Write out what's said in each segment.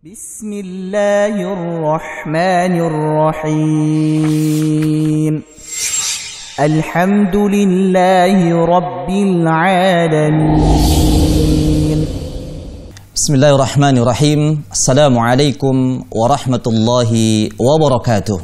Bismillahirrahmanirrahim. Alhamdulillahi Rabbil Alamin. Bismillahirrahmanirrahim. Assalamualaikum warahmatullahi wabarakatuh.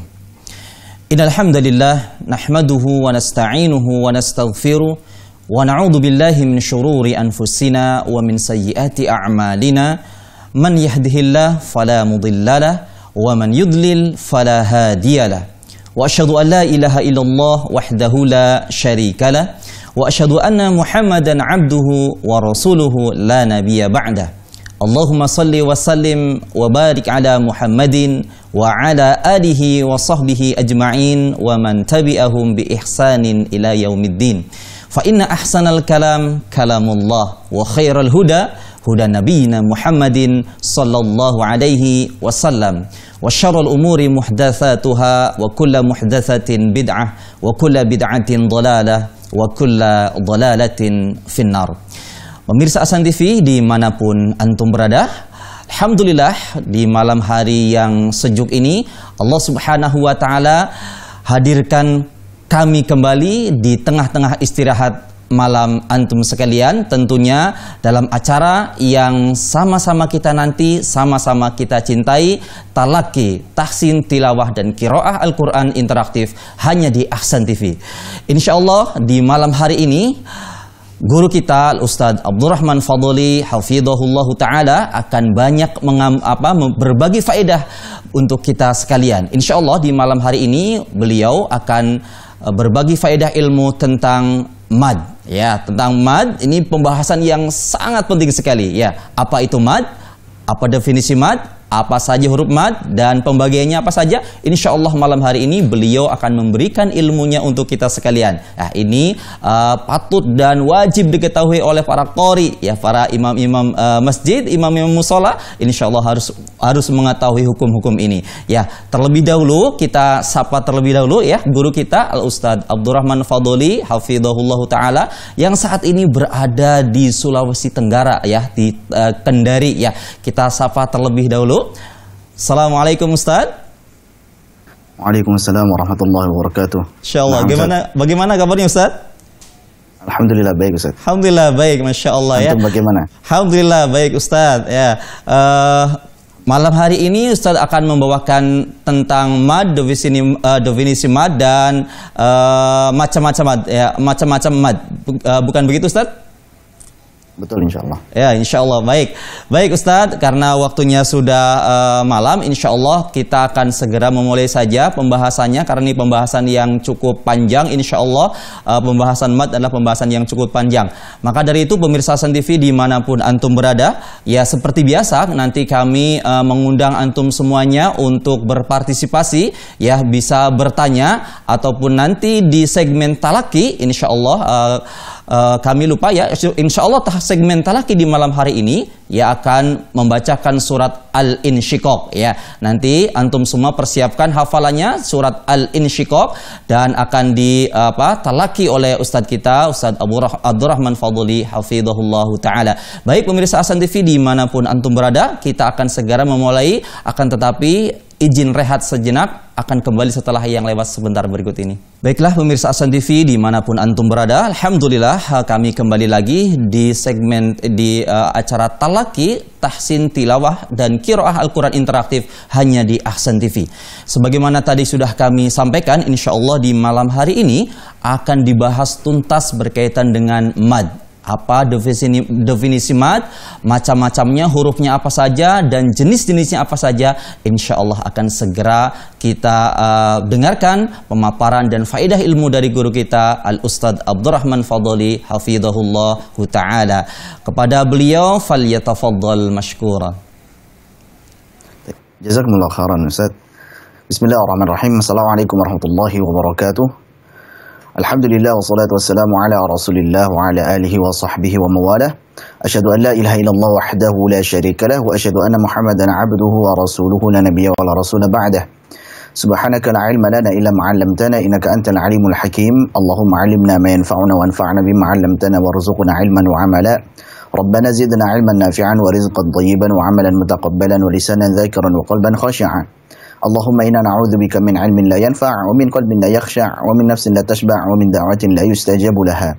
Innal hamdalillah nahmaduhu wa nasta'inuhu wa nastaghfiruh wa na'udzu billahi min syururi anfusina wa min sayyiati a'malina. Man yahdihillahu fala mudhillalah wa man yudlil fala hadiyalah. Wa asyhadu an la ilaha illallah wahdahu la syarikalah wa asyhadu anna Muhammadan 'abduhu wa rasuluhu la nabiyya ba'dah. Allahumma salli wa sallim wa barik ala Muhammadin wa ala alihi wa sahbihi ajma'in wa man tabi'ahum bi ihsanin ila yaumiddin. Fa inna ahsanal kalam kalamullah wa khairal huda huda nabiyina Muhammadin sallallahu alaihi wasallam wa syarrul umuri muhdatsatuha wa kullu muhdatsatin bid'ah wa kullu bid'atin dhalalah wa kullu dhalalatin finnar. Pemirsa Ahsan TV dimanapun antum berada, alhamdulillah di malam hari yang sejuk ini Allah Subhanahu wa taala hadirkan kami kembali di tengah-tengah istirahat malam antum sekalian, tentunya dalam acara yang sama-sama kita nanti, sama-sama kita cintai, talaki, tahsin, tilawah dan qiraah Al-Quran interaktif hanya di Ahsan TV. Insyaallah di malam hari ini guru kita Al-Ustadz Abdurrahman Fadli hafidhahullahu ta'ala akan banyak berbagi faedah untuk kita sekalian. Insyaallah di malam hari ini beliau akan berbagi faedah ilmu tentang mad. Ya, tentang mad ini pembahasan yang sangat penting sekali. Ya, apa itu mad? Apa definisi mad? Apa saja huruf mad dan pembagiannya apa saja? Insyaallah malam hari ini beliau akan memberikan ilmunya untuk kita sekalian. Nah, ini patut dan wajib diketahui oleh para qori, ya, para imam-imam masjid, imam-imam mushola. Insyaallah harus mengetahui hukum-hukum ini. Ya, terlebih dahulu kita sapa terlebih dahulu ya guru kita Al-Ustadz Abdurrahman Fadli hafidhahullahu taala yang saat ini berada di Sulawesi Tenggara ya, di Kendari ya. Kita sapa terlebih dahulu. Assalamualaikum Ustaz. Waalaikumsalam warahmatullahi wabarakatuh. Insyaallah. Bagaimana kabarnya Ustaz? Alhamdulillah baik Ustaz. Alhamdulillah baik, Masya Allah ya. Antum bagaimana? Alhamdulillah baik Ustaz ya. Malam hari ini Ustaz akan membawakan tentang mad, definisi mad dan macam-macam mad ya, macam-macam mad. Bukan begitu Ustaz? Betul insyaallah. Ya insyaallah baik. Baik Ustadz, karena waktunya sudah malam, insyaallah kita akan segera memulai saja pembahasannya karena ini pembahasan yang cukup panjang. Insyaallah pembahasan mad adalah pembahasan yang cukup panjang. Maka dari itu pemirsa Ahsan TV dimanapun antum berada, ya seperti biasa nanti kami mengundang antum semuanya untuk berpartisipasi, ya bisa bertanya ataupun nanti di segmen talaki insyaallah kami lupa ya, insyaallah segmen talaki di malam hari ini ya akan membacakan surat Al-Insyiqaq ya. Nanti antum semua persiapkan hafalannya surat Al-Insyiqaq dan akan talaki oleh Ustadz kita Ustadz Abdurrahman Fadli hafidhahullahu ta'ala. Baik pemirsa Ahsan TV dimanapun antum berada, kita akan segera memulai, akan tetapi izin rehat sejenak, akan kembali setelah yang lewat sebentar berikut ini. Baiklah pemirsa Ahsan TV dimanapun antum berada, alhamdulillah kami kembali lagi di segmen di acara talaki, tahsin, tilawah dan qiraah Al-Quran interaktif hanya di Ahsan TV. Sebagaimana tadi sudah kami sampaikan, insyaallah di malam hari ini akan dibahas tuntas berkaitan dengan mad. Apa definisi mad, macam-macamnya, hurufnya apa saja, dan jenis-jenisnya apa saja. Insya Allah akan segera kita dengarkan pemaparan dan faedah ilmu dari guru kita Al-Ustadz Abdurrahman Fadli hafidhahullahu ta'ala. Kepada beliau, falyatafaddal mashkura. Jazakumullah khairan Ustaz. Bismillahirrahmanirrahim. Assalamualaikum warahmatullahi wabarakatuh. Alhamdulillah wassalatu wassalamu ala rasulillah wa ala alihi wa sahbihi wa mawalah. Asyhadu an la ilaha illallah wahdahu la syarika lah wa asyhadu anna Muhammadan abduhu wa rasuluhu la nabiyya wa la rasula ba'dah. Subhanaka la ilma lana illa ma 'allamtana innaka antal alimul hakim. Allahumma 'allimna ma yanfa'una wanfa'na bima 'allamtana warzuqna ilman wa 'amala. Rabbana zidna ilman nafi'an wa rizqan thayyiban wa amalan mutaqabbalan wa lisanan dzakiran wa qalban khashi'an. Allahumma inna na'udzubika min ilmin la yanfa' wa min qalbin la yakhsha' wa min nafsin la tashba' wa min da'watin la yustajabu laha.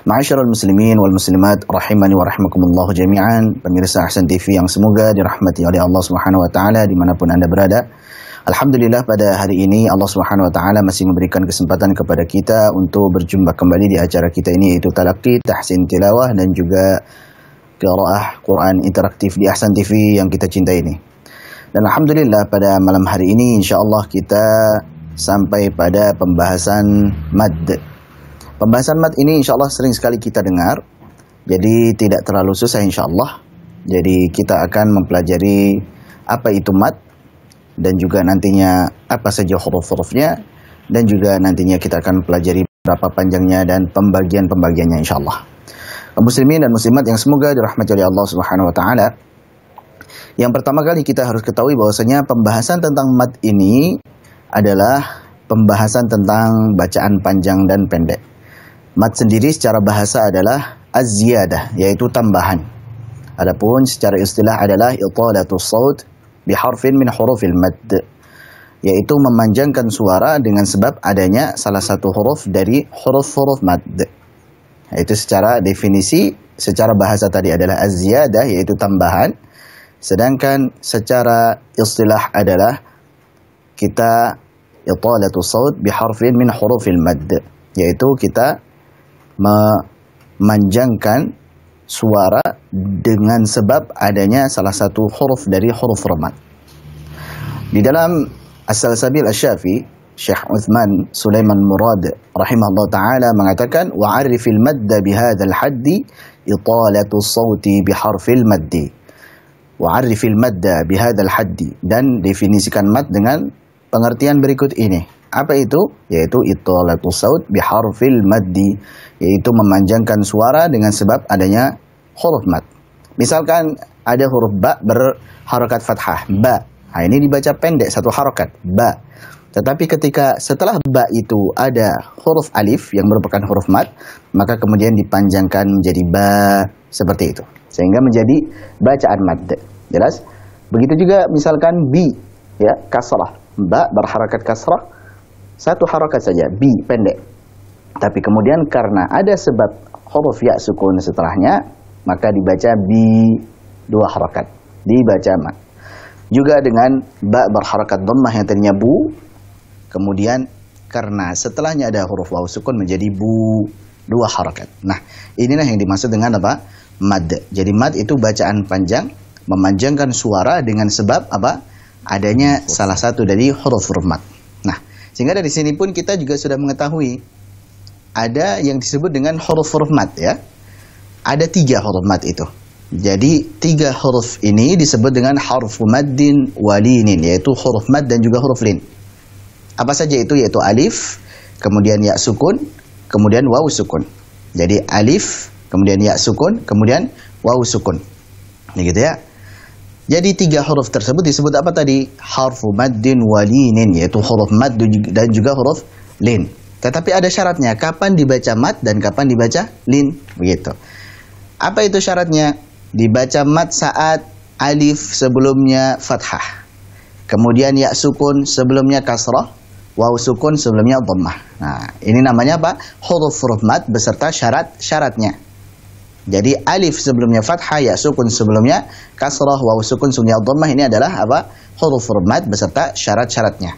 Ma'asyiral muslimin wal muslimat rahimani wa rahimakumullah jami'an. Pemirsa Ahsan TV yang semoga dirahmati oleh Allah Subhanahu wa taala dimanapun Anda berada. Alhamdulillah pada hari ini Allah Subhanahu wa taala masih memberikan kesempatan kepada kita untuk berjumpa kembali di acara kita ini, yaitu Talaqi Tahsin Tilawah dan juga Qiraah Quran interaktif di Ahsan TV yang kita cintai ini. Dan alhamdulillah pada malam hari ini insyaallah kita sampai pada pembahasan mad. Pembahasan mad ini insyaallah sering sekali kita dengar. Jadi tidak terlalu susah insyaallah. Jadi kita akan mempelajari apa itu mad dan juga nantinya apa saja huruf-hurufnya, dan juga nantinya kita akan pelajari berapa panjangnya dan pembagian-pembagiannya insyaallah. Muslimin dan muslimat yang semoga dirahmati oleh Allah Subhanahu wa taala. Yang pertama kali kita harus ketahui bahwasanya pembahasan tentang mad ini adalah pembahasan tentang bacaan panjang dan pendek. Mad sendiri secara bahasa adalah az-ziyadah, yaitu tambahan. Adapun secara istilah adalah italatus shaut biharfin min hurufil mad, yaitu memanjangkan suara dengan sebab adanya salah satu huruf dari huruf-huruf mad. Itu secara definisi, secara bahasa tadi adalah az-ziyadah, yaitu tambahan. Sedangkan secara istilah adalah kita italatu shaut biharfin min hurufil mad, yaitu kita memanjangkan suara dengan sebab adanya salah satu huruf dari huruf mad. Di dalam As-Salsabil Asy-Syafi, Syekh Uthman Sulaiman Murad rahimahullah taala mengatakan wa'arifil madda bihadzal haddi italatu shauti biharfil maddi. Wa'arifil madda bihadzal haddi, dan definisikan mad dengan pengertian berikut ini. Apa itu? Yaitu italatu shaut biharfil maddi, yaitu memanjangkan suara dengan sebab adanya huruf mad. Misalkan ada huruf ba berharakat fathah, ba. Nah, ini dibaca pendek satu harakat, ba. Tetapi ketika setelah ba itu ada huruf alif yang merupakan huruf mad, maka kemudian dipanjangkan menjadi ba, seperti itu. Sehingga menjadi bacaan mad. Jelas? Begitu juga misalkan bi, ya, kasrah. Ba berharakat kasrah, satu harakat saja, bi, pendek. Tapi kemudian karena ada sebab huruf ya sukun setelahnya, maka dibaca bi, dua harakat, dibaca mad. Juga dengan ba berharakat dhammah yang tadinya bu, kemudian karena setelahnya ada huruf waw sukun menjadi bu, dua harakat. Nah, inilah yang dimaksud dengan apa? Mad. Jadi mad itu bacaan panjang, memanjangkan suara dengan sebab apa? Adanya salah satu dari huruf mad. Nah, sehingga dari sini pun kita juga sudah mengetahui ada yang disebut dengan huruf mad, ya. Ada 3 huruf mad itu. Jadi 3 huruf ini disebut dengan harfu maddin walinin, yaitu huruf mad dan juga huruf lin. Apa saja itu? Yaitu alif, kemudian ya sukun, kemudian waw sukun. Jadi alif, kemudian ya sukun, kemudian waw sukun. Begitu ya. Jadi 3 huruf tersebut disebut apa tadi? Harfu maddin walinin, yaitu huruf mad dan juga huruf lin. Tetapi ada syaratnya, kapan dibaca mad dan kapan dibaca lin, begitu. Apa itu syaratnya? Dibaca mad saat alif sebelumnya fathah, kemudian ya sukun sebelumnya kasrah, waw sukun sebelumnya dhammah. Nah, ini namanya apa? Huruf mad beserta syarat-syaratnya. Jadi alif sebelumnya fathah, ya sukun sebelumnya kasrah, waw sukun sebelumnya dhammah, ini adalah apa? Huruf mad beserta syarat-syaratnya.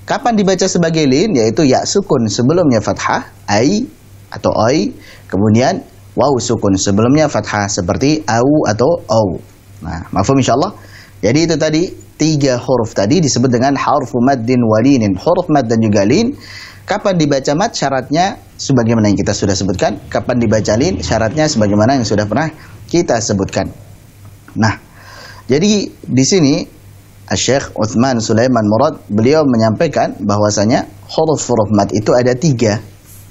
Kapan dibaca sebagai lin? Yaitu ya sukun sebelumnya fathah, ai atau oi, kemudian waw sukun sebelumnya fathah seperti au atau au. Nah, mafhum insyaallah. Jadi itu tadi 3 huruf tadi disebut dengan harfu maddin walinin, huruf mad dan juga lin. Kapan dibaca mad? Syaratnya sebagaimana yang kita sudah sebutkan. Kapan dibaca lin? Syaratnya sebagaimana yang sudah pernah kita sebutkan. Nah, jadi di sini Syekh Uthman Sulaiman Murad beliau menyampaikan bahwasanya huruf mad itu ada 3.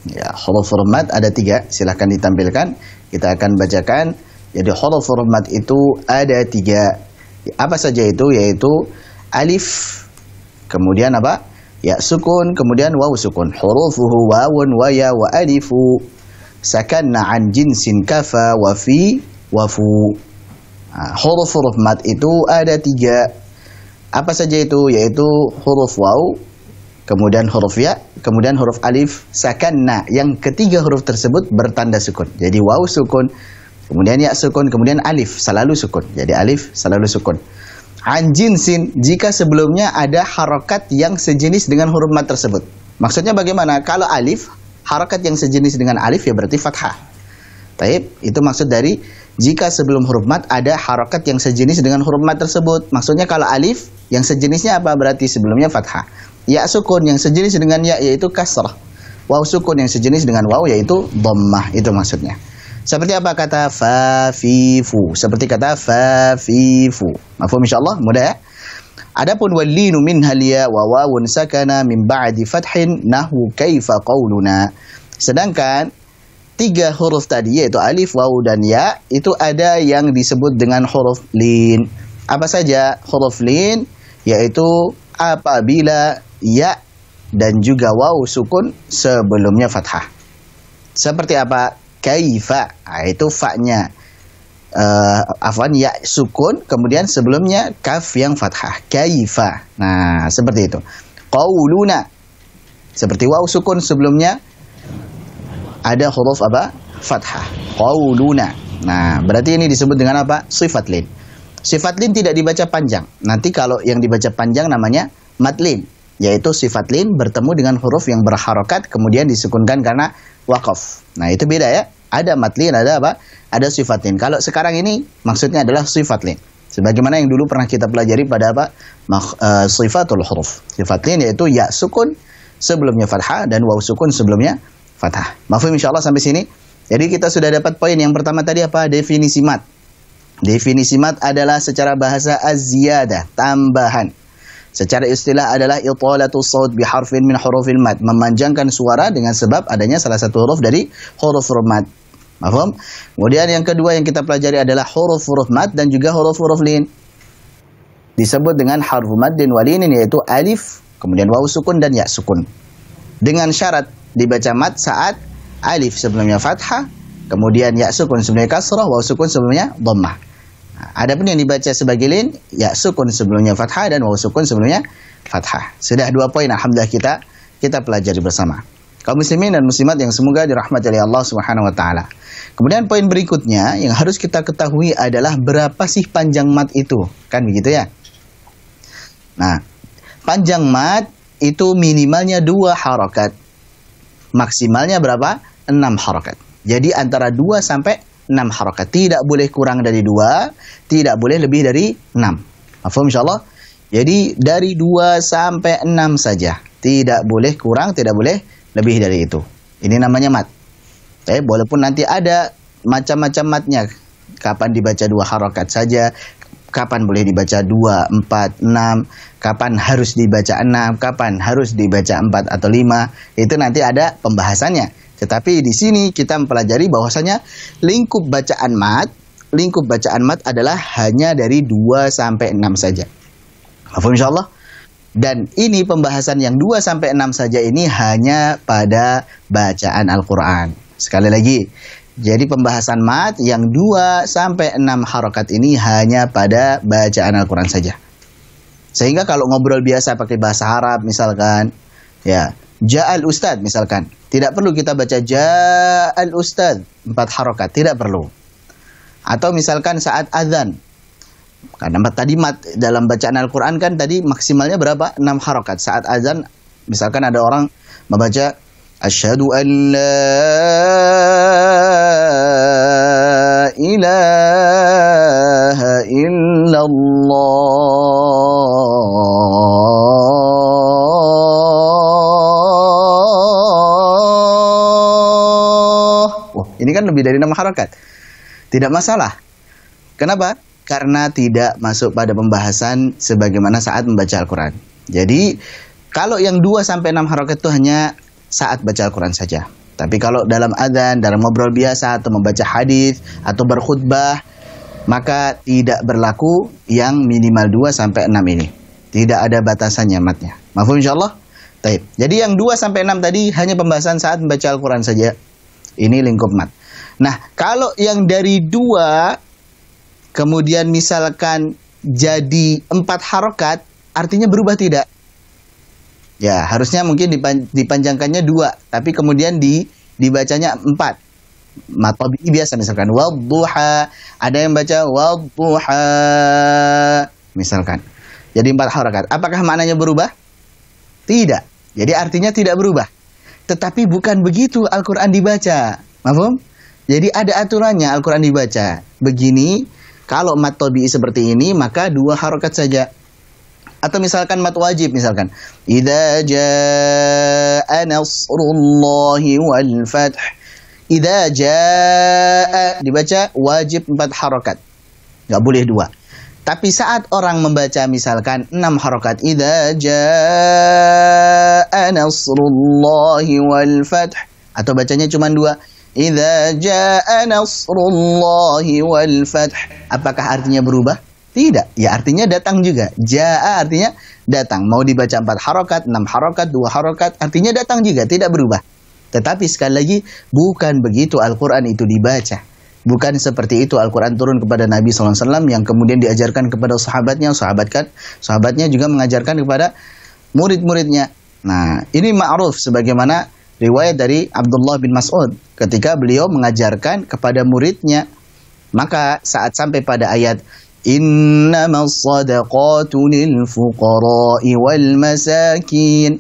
Ya, huruf mad ada 3. Silahkan ditampilkan. Kita akan bacakan. Jadi huruf mad itu ada 3. Apa saja itu? Yaitu alif, kemudian apa? Ya sukun, kemudian waw sukun. Hurufuhu wawun wa ya wa alifu. sakanna an jinsin kafa wa fi wa fu. Huruf-huruf mad itu ada 3. Apa saja itu? Yaitu huruf waw, kemudian huruf ya, kemudian huruf alif, sakanna. Yang ketiga huruf tersebut bertanda sukun. Jadi waw sukun, kemudian ya sukun, kemudian alif selalu sukun. Jadi alif selalu sukun. An jinsin, jika sebelumnya ada harokat yang sejenis dengan huruf mad tersebut. Maksudnya bagaimana? Kalau alif, harokat yang sejenis dengan alif ya berarti fathah. Taib, itu maksud dari jika sebelum huruf mad ada harokat yang sejenis dengan huruf mad tersebut. Maksudnya kalau alif, yang sejenisnya apa? Berarti sebelumnya fathah. Ya sukun yang sejenis dengan ya yaitu kasrah. Waw sukun yang sejenis dengan waw yaitu dhammah. Itu maksudnya. Seperti apa kata fafifu? Seperti kata fafifu. Mafhum insyaallah? Mudah ya? Adapun wallinu minhal ya wa wawun sakana min ba'di fathin nahu kaifa qauluna. Sedangkan 3 huruf tadi yaitu alif, waw dan ya itu ada yang disebut dengan huruf lin. Apa saja huruf lin? Yaitu apabila ya dan juga waw sukun sebelumnya fathah. Seperti apa? Kaifa, itu fa-nya. Ya sukun, kemudian sebelumnya kaf yang fathah. Kaifa. Nah, seperti itu. Qauluna. Seperti waw sukun sebelumnya ada huruf apa? Fathah. Qauluna. Nah, berarti ini disebut dengan apa? Sifat lin. Sifat lin tidak dibaca panjang. Nanti kalau yang dibaca panjang namanya madlin, yaitu sifat lin bertemu dengan huruf yang berharokat kemudian disukunkan karena waqaf. Nah, itu beda ya. Ada madlin, ada apa? Ada sifat lin. Kalau sekarang ini maksudnya adalah sifat lin. Sebagaimana yang dulu pernah kita pelajari pada apa? Sifatul huruf. Sifat lin yaitu ya sukun sebelumnya fathah dan waw sukun sebelumnya fathah. Mafhum insyaallah sampai sini. Jadi kita sudah dapat poin yang pertama tadi apa? Definisi mad. Definisi mad adalah secara bahasa az-ziyadah, tambahan. Secara istilah adalah italatus shaut bi harfin min hurufil mad, memanjangkan suara dengan sebab adanya salah satu huruf dari huruf-huruf mad. Paham? Kemudian yang kedua yang kita pelajari adalah huruf-huruf mad dan juga huruf-huruf lin. Disebut dengan harfu maddin walinin yaitu alif, kemudian waw sukun dan ya sukun. Dengan syarat dibaca mad saat alif sebelumnya fathah, kemudian ya sukun sebelumnya kasrah, waw sukun sebelumnya dhammah. Adapun yang dibaca sebagai lin, ya sukun sebelumnya fathah dan waw sukun sebelumnya fathah. Sudah 2 poin alhamdulillah kita pelajari bersama. Kaum muslimin dan muslimat yang semoga dirahmati oleh Allah Subhanahu wa taala. Kemudian poin berikutnya yang harus kita ketahui adalah berapa sih panjang mad itu? Kan begitu ya? Nah, panjang mad itu minimalnya 2 harokat. Maksimalnya berapa? 6 harokat. Jadi antara 2 sampai 6 harokat. Tidak boleh kurang dari 2, tidak boleh lebih dari 6. Mafhum insyaallah? Jadi dari 2 sampai 6 saja. Tidak boleh kurang, tidak boleh lebih dari itu. Ini namanya mad. Walaupun nanti ada macam-macam madnya. Kapan dibaca 2 harokat saja, kapan boleh dibaca 2, 4, 6, kapan harus dibaca 6, kapan harus dibaca 4 atau 5. Itu nanti ada pembahasannya. Tetapi di sini kita mempelajari bahwasanya lingkup bacaan mad adalah hanya dari 2 sampai 6 saja. Mafhum insyaallah? Dan ini pembahasan yang 2 sampai 6 saja ini hanya pada bacaan Al-Qur'an. Sekali lagi, jadi pembahasan mad yang 2 sampai 6 harokat ini hanya pada bacaan Al-Qur'an saja. Sehingga kalau ngobrol biasa pakai bahasa Arab misalkan, ya, ja'al ustad misalkan, tidak perlu kita baca ja'al ustad 4 harokat, tidak perlu. Atau misalkan saat azan, karena tadi mad dalam bacaan Al-Quran kan tadi maksimalnya berapa? 6 harokat. Saat azan misalkan ada orang membaca asyhadu an la ilaha illallah. Ini kan lebih dari 6 harokat. Tidak masalah. Kenapa? Karena tidak masuk pada pembahasan sebagaimana saat membaca Al-Quran. Jadi, kalau yang 2 sampai 6 harokat itu hanya saat baca Al-Quran saja. Tapi kalau dalam adzan, dalam ngobrol biasa, atau membaca hadis atau berkhutbah, maka tidak berlaku yang minimal 2 sampai 6 ini. Tidak ada batasannya matnya. Mafhum insyaallah? Baik. Jadi yang 2 sampai 6 tadi hanya pembahasan saat membaca Al-Quran saja. Ini lingkup mat. Nah, kalau yang dari 2 kemudian misalkan jadi 4 harokat, artinya berubah tidak? Ya, harusnya mungkin dipanjangkannya 2, tapi kemudian dibacanya 4. Mat tabi'i biasa misalkan wadduha, ada yang baca wadduha misalkan. Jadi 4 harokat. Apakah maknanya berubah? Tidak. Jadi artinya tidak berubah. Tetapi bukan begitu Al-Qur'an dibaca. Mafhum? Jadi ada aturannya Al-Qur'an dibaca. Begini, kalau mat tabi'i seperti ini maka 2 harokat saja. Atau misalkan mat wajib misalkan idza jaa nasrullahi wal fath. Idza jaa dibaca wajib 4 harokat. Enggak boleh 2. Tapi saat orang membaca misalkan 6 harokat idza jaa nasrullahi wal fath, atau bacanya cuma 2 idza jaa nasrullahi wal fath, apakah artinya berubah? Tidak, ya artinya datang juga. Jaa artinya datang. Mau dibaca 4 harokat, 6 harokat, 2 harokat, artinya datang juga, tidak berubah. Tetapi sekali lagi, bukan begitu Al-Quran itu dibaca. Bukan seperti itu Al-Quran turun kepada Nabi SAW yang kemudian diajarkan kepada sahabatnya. Sahabatnya juga mengajarkan kepada murid-muridnya. Nah, ini ma'ruf sebagaimana riwayat dari Abdullah bin Mas'ud ketika beliau mengajarkan kepada muridnya. Maka saat sampai pada ayat innamas sadaqatu lil fuqara'i wal masakin,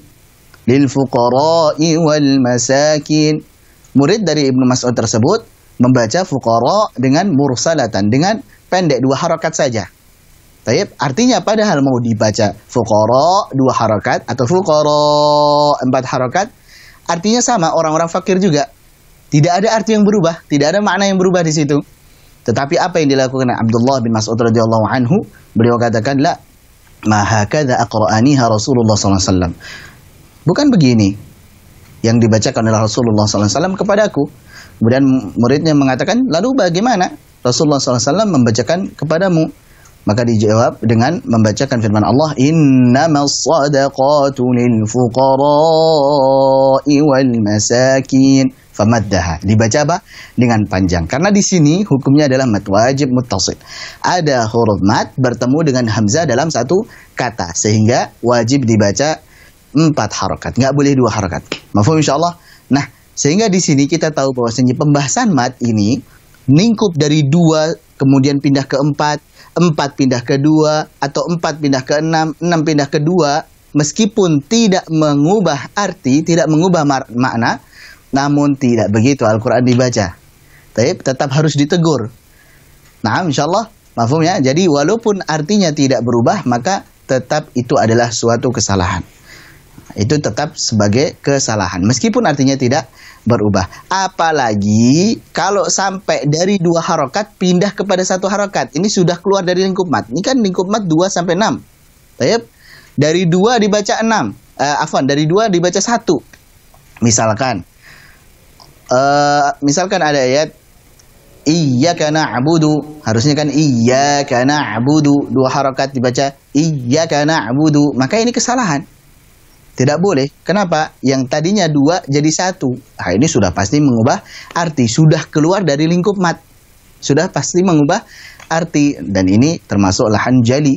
murid dari Ibnu Mas'ud tersebut membaca fuqara dengan mursalatan, dengan pendek 2 harokat saja. Taib, artinya padahal mau dibaca fuqara 2 harokat atau fuqara 4 harokat, artinya sama, orang-orang fakir juga. Tidak ada arti yang berubah, tidak ada makna yang berubah di situ. Tetapi apa yang dilakukan Abdullah bin Mas'ud radhiyallahu anhu, beliau katakan la ma hakadha aqra'aniha Rasulullah sallallahu alaihi wasallam. Bukan begini yang dibacakan oleh Rasulullah sallallahu alaihi wasallam kepadaku. Kemudian muridnya mengatakan, lalu bagaimana Rasulullah sallallahu alaihi wasallam membacakan kepadamu? Maka dijawab dengan membacakan firman Allah, innamas sadaqatu lil fuqara'i wal masakin. Famaddaha, dibaca apa? Dengan panjang. Karena di sini hukumnya adalah mat wajib muttasil. Ada huruf mat bertemu dengan hamzah dalam satu kata, sehingga wajib dibaca 4 harokat, nggak boleh 2 harokat. Mafhum insyaallah. Nah, sehingga di sini kita tahu bahwasanya pembahasan mat ini lingkup dari 2 kemudian pindah ke 4, 4 pindah ke 2, atau 4 pindah ke 6, 6 pindah ke 2, meskipun tidak mengubah arti, tidak mengubah makna, namun tidak begitu Al-Quran dibaca. Tetap harus ditegur. Nah, insyaallah, mafhum ya. Jadi walaupun artinya tidak berubah, maka tetap itu adalah suatu kesalahan. Itu tetap sebagai kesalahan, meskipun artinya tidak berubah. Apalagi kalau sampai dari 2 harokat pindah kepada 1 harokat, ini sudah keluar dari lingkup mat. Ini kan lingkup mat 2 sampai 6. Dari 2 dibaca 6. Dari 2 dibaca 1. Misalkan ada ayat iyyaka na'budu, harusnya kan iyyaka na'budu, 2 harokat dibaca iyyaka na'budu, maka ini kesalahan. Tidak boleh. Kenapa? Yang tadinya 2 jadi 1. Nah, ini sudah pasti mengubah arti, sudah keluar dari lingkup mat. Sudah pasti mengubah arti, dan ini termasuk lahan jali.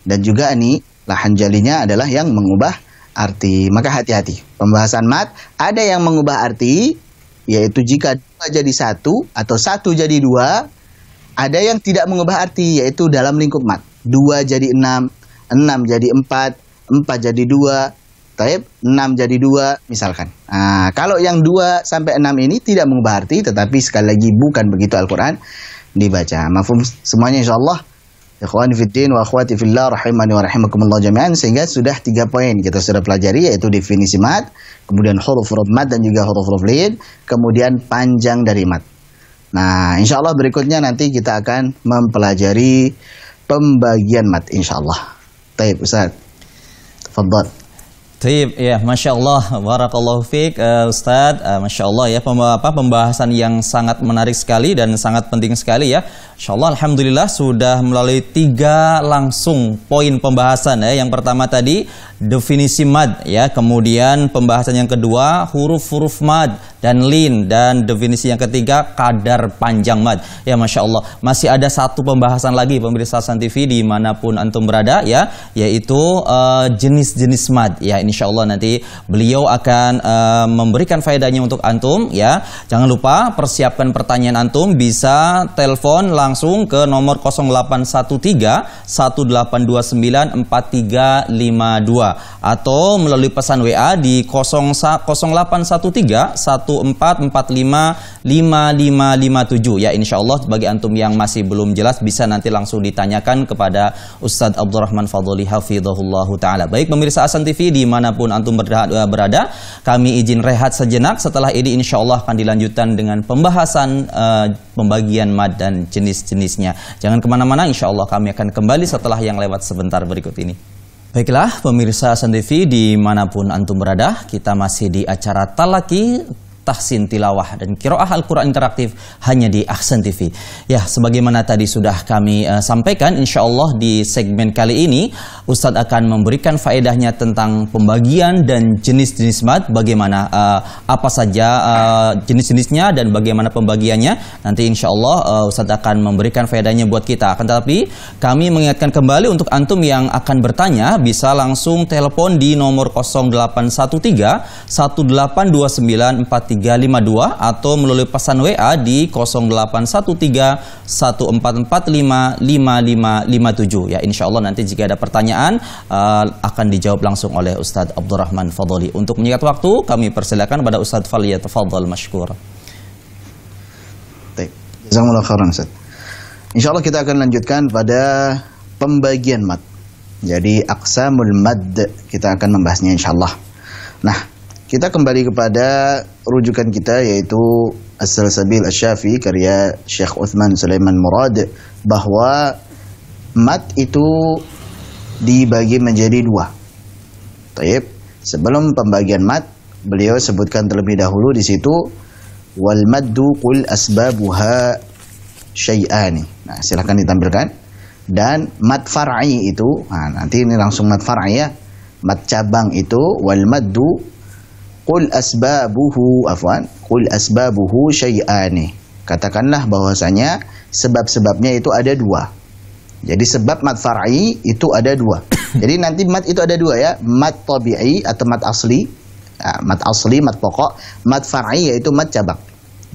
Dan juga ini lahan jalinya adalah yang mengubah arti. Maka hati-hati. Pembahasan mat ada yang mengubah arti, yaitu jika 2 jadi 1 atau 1 jadi 2. Ada yang tidak mengubah arti, yaitu dalam lingkup mat. 2 jadi 6, 6 jadi 4, 4 jadi 2, 6 jadi 2 misalkan. Nah, kalau yang 2 sampai 6 ini tidak mengubah arti, tetapi sekali lagi bukan begitu Al-Quran dibaca. Mafhum semuanya insyaallah. Ikhwani fiddin wa akhwati fillah rahimani wa rahimakumullah jami'an. Sehingga sudah 3 poin kita sudah pelajari, yaitu definisi mat, kemudian huruf-huruf mat dan juga huruf-huruf lid, kemudian panjang dari mat. Nah, insyaallah berikutnya nanti kita akan mempelajari pembagian mat insyaallah. Baik, Ustaz. Tafadhal. Baik, ya, Masya Allah, barakallahu fiik, Ustadz, Masya Allah ya, pembahasan yang sangat menarik sekali dan sangat penting sekali ya. Insya Allah, Alhamdulillah sudah melalui 3 langsung poin pembahasan ya. Yang pertama tadi definisi mad ya, kemudian pembahasan yang kedua huruf-huruf mad, dan lin, dan definisi yang ketiga kadar panjang mad. Ya Masya Allah, masih ada satu pembahasan lagi pemirsa Hasan TV dimanapun antum berada ya, yaitu jenis-jenis mad. Ya insya Allah nanti beliau akan memberikan faedahnya untuk antum ya. Jangan lupa persiapkan pertanyaan antum, bisa telepon langsung ke nomor 0813 1829 4352 atau melalui pesan WA di 0813 1445 5557 ya. Insya Allah bagi antum yang masih belum jelas bisa nanti langsung ditanyakan kepada Ustadz Abdurrahman Fadholi hafizahullahu ta'ala. Baik pemirsa Hasan TV dimanapun antum berada, kami izin rehat sejenak. Setelah ini insya Allah akan dilanjutkan dengan pembahasan pembagian mad dan jenis-jenisnya. Jangan kemana-mana, insya Allah kami akan kembali setelah yang lewat sebentar berikut ini. Baiklah pemirsa Hasan TV dimanapun antum berada, kita masih di acara Talaki, Tahsin Tilawah dan Qiraah Al-Quran Interaktif hanya di Ahsan TV. Ya, sebagaimana tadi sudah kami sampaikan, insya Allah di segmen kali ini Ustadz akan memberikan faedahnya tentang pembagian dan jenis-jenis mad, bagaimana apa saja jenis-jenisnya dan bagaimana pembagiannya. Nanti insya Allah Ustadz akan memberikan faedahnya buat kita. Akan tetapi kami mengingatkan kembali untuk antum yang akan bertanya bisa langsung telepon di nomor 0813 1829 4352 atau melalui pesan WA di 0813 1445 5557 ya. Insya Allah nanti jika ada pertanyaan akan dijawab langsung oleh Ustadz Abdurrahman Fadholi. Untuk menyingkat waktu kami persilakan pada Ustadz falyatafadhal mashkur. Baik, jazakumullah khairan Ustaz. Insya Allah kita akan lanjutkan pada pembagian mad. Jadi aqsamul mad kita akan membahasnya insya Allah. Nah, kita kembali kepada rujukan kita yaitu As-Salsabil Asy-Syafi karya Syekh Utsman Sulaiman Murad, bahwa mad itu dibagi menjadi dua. Taib. Sebelum pembagian mad, beliau sebutkan terlebih dahulu di situ wal maddu qul asbabuha syai'ani. Nah, silakan ditampilkan. Dan mad far'i itu, nah nanti ini langsung mad far'i ya. Mad cabang itu wal maddu qul asbabuhu syai'ani. Katakanlah bahwasanya sebab-sebabnya itu ada dua. Jadi sebab mad far'i itu ada dua. Jadi nanti mad itu ada dua ya, mad tabi'i atau mad asli. Mad asli, mad pokok, mad far'i yaitu mad cabang.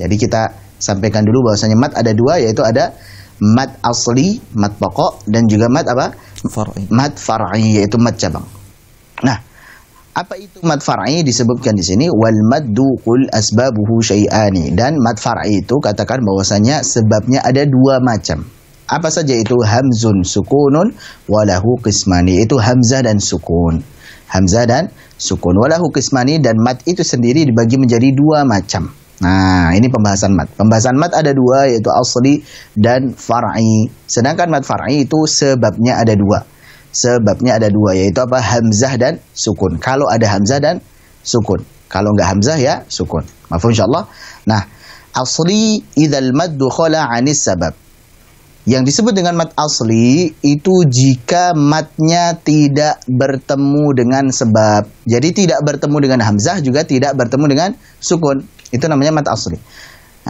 Jadi kita sampaikan dulu bahwasanya mad ada dua, yaitu ada mad asli, mad pokok, dan juga mad apa? Far'i. Mad far'i yaitu mad cabang. Nah, apa itu mad far'i disebutkan di sini wal maddu qul asbabuhu syai'ani, dan mad far'i itu katakan bahwasanya sebabnya ada dua macam. Apa saja itu? Hamzun sukunun walahu qismani, itu hamzah dan sukun. Hamzah dan sukun walahu qismani, dan mad itu sendiri dibagi menjadi dua macam. Nah, ini pembahasan mad. Pembahasan mad ada dua, yaitu asli dan far'i. Sedangkan mad far'i itu sebabnya ada dua. Sebabnya ada dua, yaitu apa? Hamzah dan sukun. Kalau ada hamzah dan sukun. Kalau enggak hamzah ya sukun. Mafhum insyaallah. Nah, asli idzal maddu khala 'anis sabab. Yang disebut dengan mad asli itu jika madnya tidak bertemu dengan sebab. Jadi tidak bertemu dengan hamzah, juga tidak bertemu dengan sukun. Itu namanya mad asli.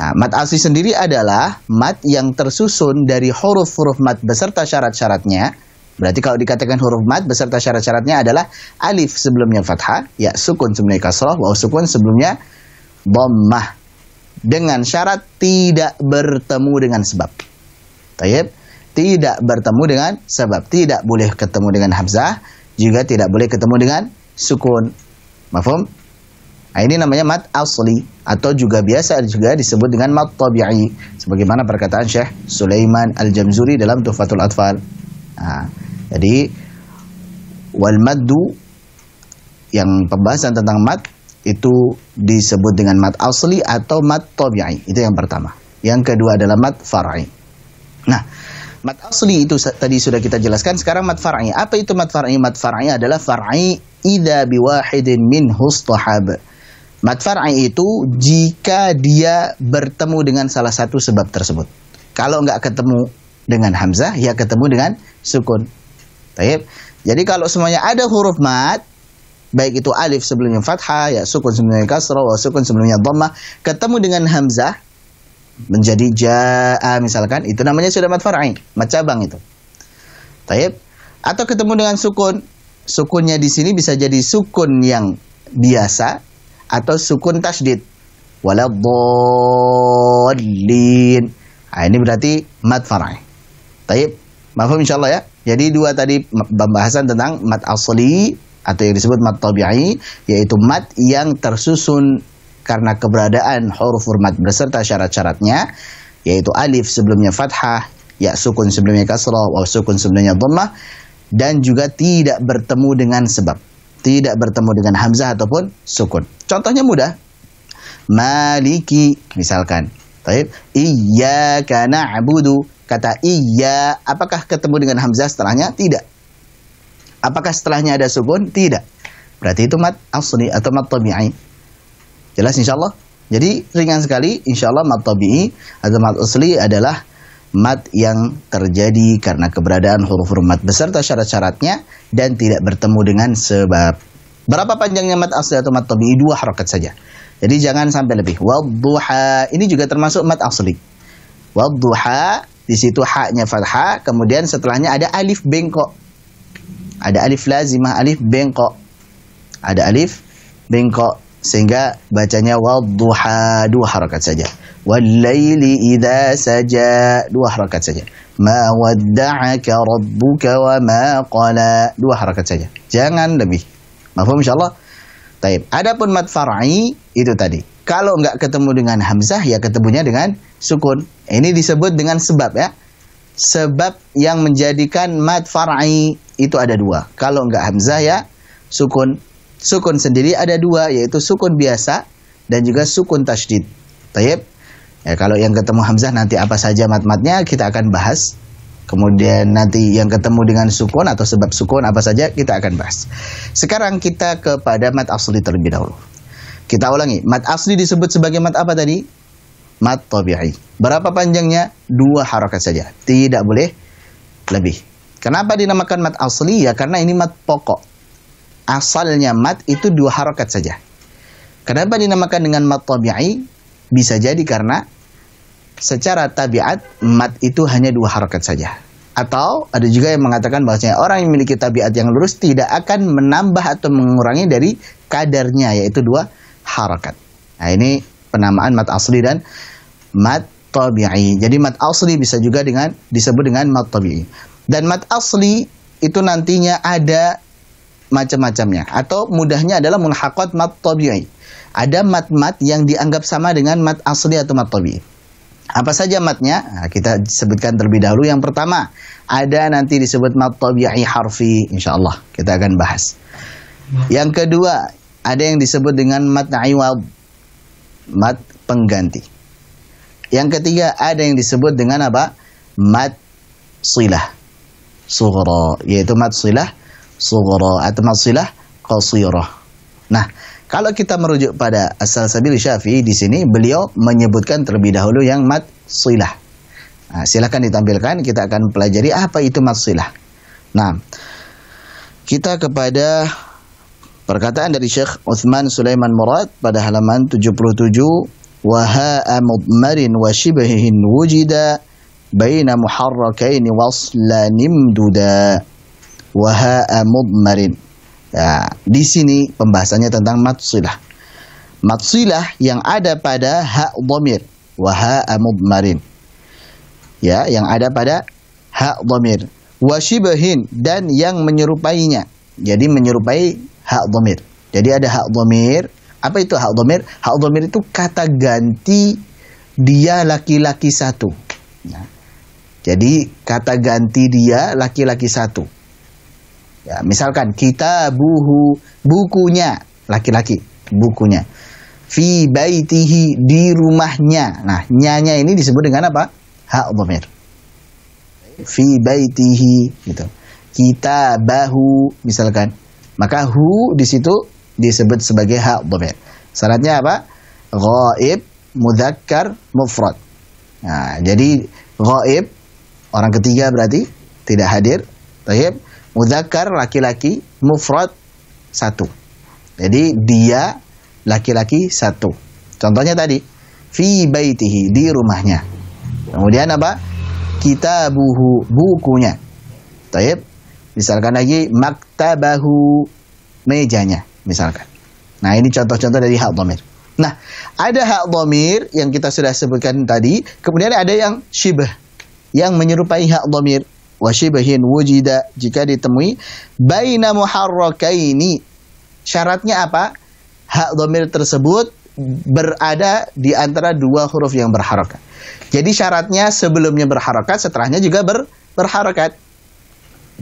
Nah, mad asli sendiri adalah mad yang tersusun dari huruf-huruf mad beserta syarat-syaratnya. Berarti kalau dikatakan huruf mad beserta syarat-syaratnya adalah alif sebelumnya fathah, ya sukun sebelumnya kasrah, waw sukun sebelumnya dhammah. Dengan syarat tidak bertemu dengan sebab. Tayyib, tidak bertemu dengan sebab, tidak boleh ketemu dengan hamzah, juga tidak boleh ketemu dengan sukun. Mafhum? Nah, ini namanya mad asli, atau juga biasa juga disebut dengan mad tabi'i, sebagaimana perkataan Syekh Sulaiman Al-Jamzuri dalam Tuhfatul Atfal. Nah, jadi wal maddu, yang pembahasan tentang mad itu disebut dengan mad asli atau mad tabi'i. Itu yang pertama. Yang kedua adalah mad far'i. Nah, mad asli itu tadi sudah kita jelaskan. Sekarang mad far'i. Apa itu mad far'i? Mad far'i adalah far'i idza biwahidin minhu istahab. Mad far'i itu jika dia bertemu dengan salah satu sebab tersebut. Kalau nggak ketemu dengan hamzah, ya ketemu dengan sukun. Taib. Jadi kalau semuanya ada huruf mad, baik itu alif sebelumnya fathah, ya sukun sebelumnya kasrah, wa sukun sebelumnya dhammah, ketemu dengan hamzah menjadi jaa misalkan, itu namanya sudah mad far'i, mad cabang itu. Taib. Atau ketemu dengan sukun. Sukunnya di sini bisa jadi sukun yang biasa atau sukun tasydid. Waladdallin. Nah, ini berarti mad far'i. Taib. Mafhum insyaallah ya. Jadi dua tadi pembahasan tentang mad asli atau yang disebut mad tabi'i, yaitu mad yang tersusun karena keberadaan huruf mad beserta syarat-syaratnya, yaitu alif sebelumnya fathah, ya sukun sebelumnya kasrah, waw sukun sebelumnya dhammah, dan juga tidak bertemu dengan sebab, tidak bertemu dengan hamzah ataupun sukun. Contohnya mudah. Maliki misalkan. Baik, iyyaka na'budu. Kata iya, apakah ketemu dengan hamzah setelahnya? Tidak. Apakah setelahnya ada sukun? Tidak. Berarti itu mad asli atau mad tabi'i. Jelas insyaallah? Jadi ringan sekali, insyaallah mad tabi'i atau mad asli adalah mad yang terjadi karena keberadaan huruf mad beserta syarat-syaratnya dan tidak bertemu dengan sebab. Berapa panjangnya mad asli atau mad tabi'i? 2 harakat saja. Jadi jangan sampai lebih. Wadduha, ini juga termasuk mad asli. Wadduha, di situ haknya fathah, kemudian setelahnya ada alif bengkok. Ada alif lazimah, alif bengkok. Ada alif bengkok sehingga bacanya wadduha, 2 harakat saja. Wal-laili idza saja, 2 harakat saja. Ma wadda'aka rabbuka wa ma qala, 2 harakat saja. Jangan lebih. Mafhum insyaallah? Taib. Adapun mad far'i itu tadi. Kalau enggak ketemu dengan hamzah ya ketemunya dengan sukun. Ini disebut dengan sebab ya. Sebab yang menjadikan mad far'i itu ada 2. Kalau enggak hamzah ya sukun. Sukun sendiri ada 2, yaitu sukun biasa dan juga sukun tasydid. Taib. Ya, kalau yang ketemu hamzah nanti apa saja mad-madnya kita akan bahas. Kemudian nanti yang ketemu dengan sukun atau sebab sukun apa saja kita akan bahas. Sekarang kita kepada mad asli terlebih dahulu. Kita ulangi, mad asli disebut sebagai mad apa tadi? Mad tabi'i. Berapa panjangnya? 2 harakat saja. Tidak boleh lebih. Kenapa dinamakan mad asli? Ya karena ini mad pokok. Asalnya mad itu 2 harakat saja. Kenapa dinamakan dengan mad tabi'i? Bisa jadi karena secara tabiat mad itu hanya 2 harakat saja. Atau ada juga yang mengatakan bahwasanya orang yang memiliki tabiat yang lurus tidak akan menambah atau mengurangi dari kadarnya, yaitu 2 harakat. Nah ini penamaan mad asli dan mad tabi'i. Jadi mad asli bisa juga disebut dengan mad tabi'i. Dan mad asli itu nantinya ada macam-macamnya. Atau mudahnya adalah mulhaqat mad tabi'i. Ada mad-mad yang dianggap sama dengan mad asli atau mad tabi'i. Apa saja madnya? Nah, kita sebutkan terlebih dahulu. Yang pertama, ada nanti disebut mad tabi'i harfi, insyaallah kita akan bahas. Yang kedua, ada yang disebut dengan mad iwad, mad pengganti. Yang ketiga, ada yang disebut dengan apa? Mad silah sughra, yaitu mad silah sughra atau mad silah qasirah. Nah, kalau kita merujuk pada As-Salsabil Syafi'i di sini, beliau menyebutkan terlebih dahulu yang mad silah. Nah, silakan ditampilkan, kita akan pelajari apa itu mad silah. Nah, kita kepada perkataan dari Syekh Utsman Sulaiman Murad pada halaman 77, wa ha'a mudmarin wa shibhihin wujida baina muharrakaini waslan imduda. Wa ha'a mudmarin. Ya, di sini pembahasannya tentang mad silah. Mad silah yang ada pada ha dhamir, wa ha'a mudmarin. Ya, yang ada pada ha dhamir. Wa shibhin, dan yang menyerupainya. Jadi menyerupai ha dhamir. Jadi ada ha dhamir. Apa itu ha dhamir? Ha dhamir itu kata ganti dia laki-laki satu. Nah, jadi kata ganti dia laki-laki satu. Ya, misalkan kitabuhu, bukunya, laki-laki, bukunya. Fi baitihi, di rumahnya. Nah, nyanya ini disebut dengan apa? Ha dhamir. Fi baitihi, gitu. Kitabahu, misalkan. Maka hu di situ disebut sebagai ha dhamir. Syaratnya apa? Ghaib, mudzakkar, mufrad. Nah, jadi ghaib orang ketiga berarti tidak hadir. Baik. Mudzakkar laki-laki, mufrad 1. Jadi dia laki-laki satu. Contohnya tadi, fi baitihi, di rumahnya. Kemudian apa? Kitabuhu, bukunya. Taib. Misalkan lagi maktabahu, mejanya misalkan. Nah, ini contoh-contoh dari hak dhamir. Nah, ada hak dhamir yang kita sudah sebutkan tadi, kemudian ada yang syibah, yang menyerupai hak dhamir. Wa shibahin wujida, jika ditemui baina muharrakaini. Syaratnya apa? Hak dhamir tersebut berada di antara dua huruf yang berharakat. Jadi syaratnya sebelumnya berharakat, setelahnya juga berharakat.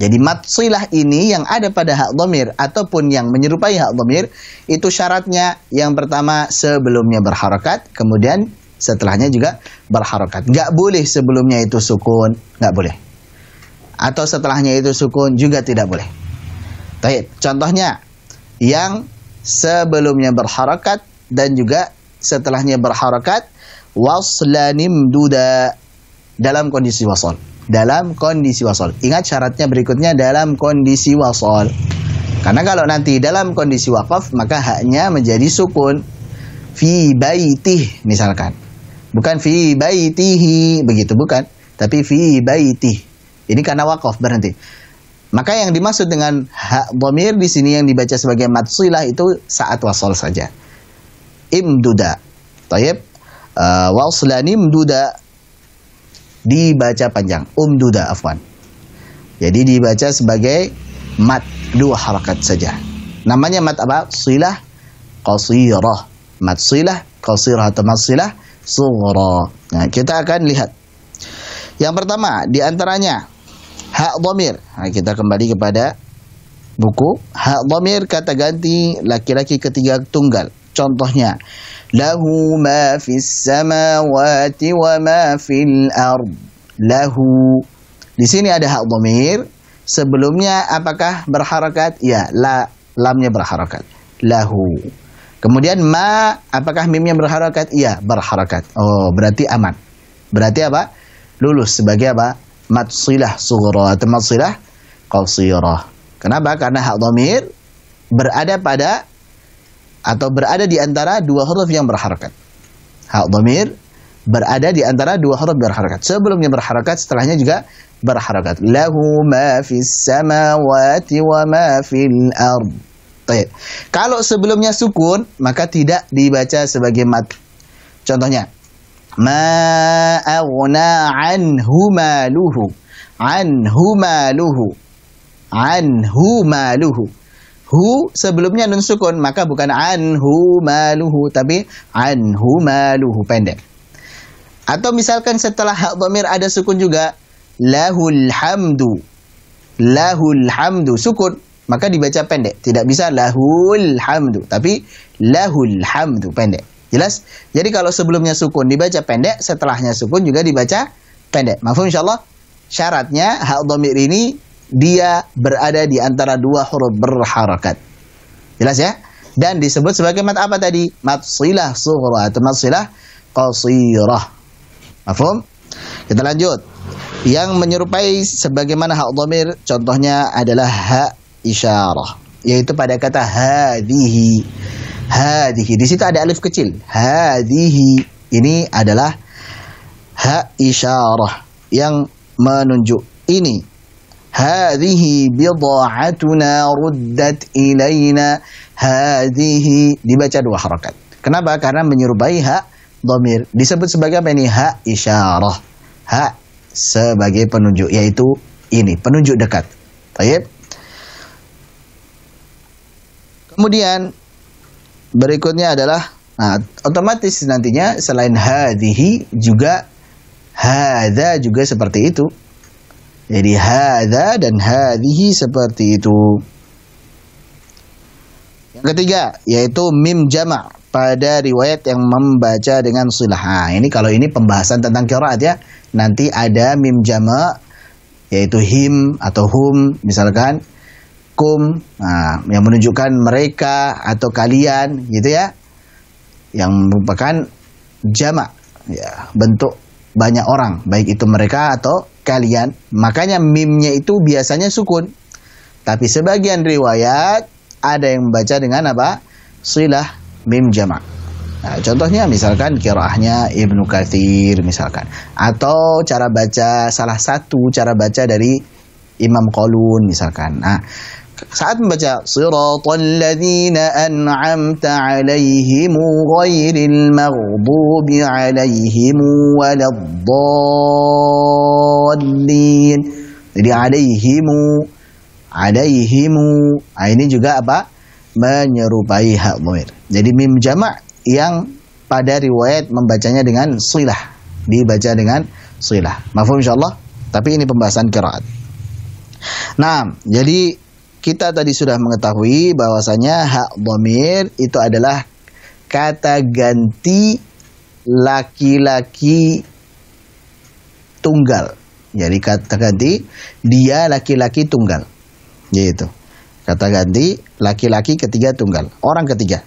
Jadi mat silah ini yang ada pada hak dhamir ataupun yang menyerupai hak dhamir, itu syaratnya yang pertama sebelumnya berharakat, kemudian setelahnya juga berharakat. Nggak boleh sebelumnya itu sukun, nggak boleh. Atau setelahnya itu sukun juga tidak boleh. Baik, contohnya yang sebelumnya berharakat dan juga setelahnya berharakat, waslanim duda, dalam kondisi wasal. Dalam kondisi wasal. Ingat syaratnya berikutnya dalam kondisi wasal. Karena kalau nanti dalam kondisi waqaf, maka haknya menjadi sukun. Fi baitih misalkan. Bukan fi baitihi, begitu bukan. Tapi fi baitih. Ini karena waqaf berhenti. Maka yang dimaksud dengan hak dhamir di sini yang dibaca sebagai mat silah itu saat wasal saja. Imduda. Tayyib. Waslanim duda, dibaca panjang. Umduda afwan. Jadi dibaca sebagai mat, dua harakat saja. Namanya mat apa? Silah qasirah. Mat silah qasirah atau mat silah sughra. Nah, kita akan lihat. Yang pertama di antaranya hak dhamir. Nah, kita kembali kepada buku. Hak dhamir kata ganti laki-laki ketiga tunggal. Contohnya, lahu ma fis samawati wa ma fil ard. Lahu. Di sini ada hak dhamir. Sebelumnya apakah berharakat? Ya, lamnya berharakat. Lahu. Kemudian ma, apakah mimnya berharakat? Ya, berharakat. Oh, berarti aman. Berarti apa? Lulus sebagai apa? Mat silah sughra atau mat silah qasirah. Kenapa? Karena hak dhamir berada pada atau berada di antara dua huruf yang berharakat. Hak dhamir berada di antara dua huruf berharakat. Sebelumnya berharakat, setelahnya juga berharakat. Lahu ma fis samawati wa ma fil ard. Baik. Kalau sebelumnya sukun, maka tidak dibaca sebagai mat. Contohnya, ma aghna anhu maluhu. Anhu maluhu. Anhu maluhu. Hu sebelumnya nun sukun, maka bukan anhu maluhu, tapi anhu maluhu, pendek. Atau misalkan setelah hak dhamir ada sukun juga, lahul hamdu. Lahul hamdu, sukun, maka dibaca pendek. Tidak bisa lahul hamdu, tapi lahul hamdu, pendek. Jelas? Jadi kalau sebelumnya sukun dibaca pendek, setelahnya sukun juga dibaca pendek. Mafhum insyaallah? Syaratnya hak dhamir ini dia berada di antara dua huruf berharakat. Jelas ya? Dan disebut sebagai mat apa tadi? Mat silah sughra atau mat silah qasirah. Mafhum? Kita lanjut. Yang menyerupai sebagaimana hak dhamir, contohnya adalah hak isyarah, yaitu pada kata hadhihi. Hadhihi. Di situ ada alif kecil. Hadhihi. Ini adalah hak isyarah yang menunjuk ini. Hadhihi bid'atuna ruddat ilaina. Hadhihi dibaca dua harakat. Kenapa? Karena menyerupai hak dhamir. Disebut sebagai apa ini? Hak isyarah. Hak sebagai penunjuk, yaitu ini, penunjuk dekat. Baik. Kemudian berikutnya adalah otomatis nantinya selain hadhihi juga hadza juga seperti itu. Jadi hadza dan hadhihi seperti itu. Yang ketiga yaitu mim jama' pada riwayat yang membaca dengan silah. Nah, ini kalau ini pembahasan tentang qiraat ya. Nanti ada mim jama' yaitu him atau hum misalkan, kum, yang menunjukkan mereka atau kalian gitu ya. Yang merupakan jama' ya, bentuk banyak orang, baik itu mereka atau kalian. Makanya mimnya itu biasanya sukun. Tapi sebagian riwayat ada yang membaca dengan apa? Silah mim jamak. Nah, contohnya misalkan qiraahnya Ibnu Katsir misalkan, atau cara baca salah satu cara baca dari Imam Qalun misalkan. Nah, saat membaca siratal ladzina an'amta 'alaihim ghairil maghdubi 'alaihim waladdallin. Jadi 'alaihimu. Ini juga apa? Menyerupai hak dhamir. Jadi mim jamak yang pada riwayat membacanya dengan silah, dibaca dengan silah. Mafhum insyaallah? Tapi ini pembahasan qiraat. Nah, jadi kita tadi sudah mengetahui bahwasanya hak dhamir itu adalah kata ganti laki-laki tunggal. Jadi kata ganti dia laki-laki tunggal. Yaitu kata ganti laki-laki ketiga tunggal, orang ketiga.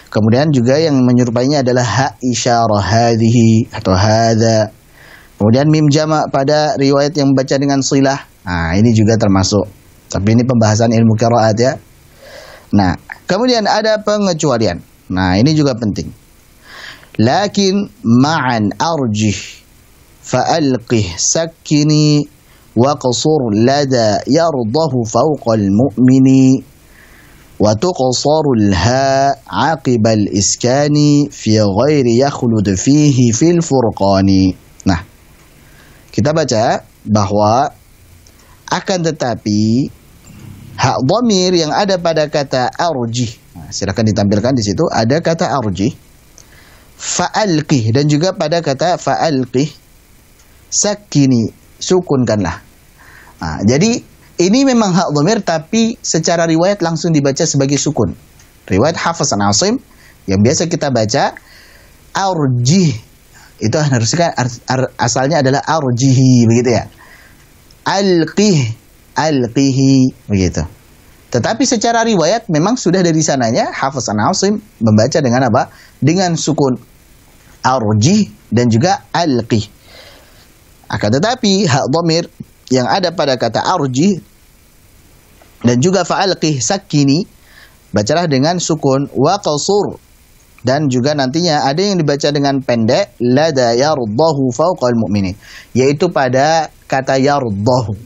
Kemudian juga yang menyerupainya adalah hak isyarah hadhihi atau hadza. Kemudian mim jamak pada riwayat yang membaca dengan silah. Nah, ini juga termasuk. Tapi ini pembahasan ilmu qiraat ya. Nah, kemudian ada pengecualian. Nah, ini juga penting. Lakin ma'an arjih fa'alqih sakkini wa qasur lada yardahu fawqal mu'mini wa tuqsarul ha aqibal iskani fi ghairi yakhlud fihi fil furqani. Nah, kita baca bahwa akan tetapi hak dhamir yang ada pada kata arjih. Nah, silakan ditampilkan di situ ada kata arjih, fa'alqih, dan juga pada kata fa'alqih sakini, sukunkanlah. Nah, jadi ini memang hak dhamir tapi secara riwayat langsung dibaca sebagai sukun. Riwayat Hafiz an Asim yang biasa kita baca arjih, itu harusnya asalnya adalah arjihi begitu ya. Alqihi begitu. Tetapi secara riwayat memang sudah dari sananya Hafiz an Asim membaca dengan apa? Dengan sukun arjih dan juga alqih. Akan tetapi hak dhamir yang ada pada kata arjih dan juga fa'alqih sakini bacalah dengan sukun wa qasur, dan juga nantinya ada yang dibaca dengan pendek lada yardahu fawqal mu'mini, yaitu pada kata yardahu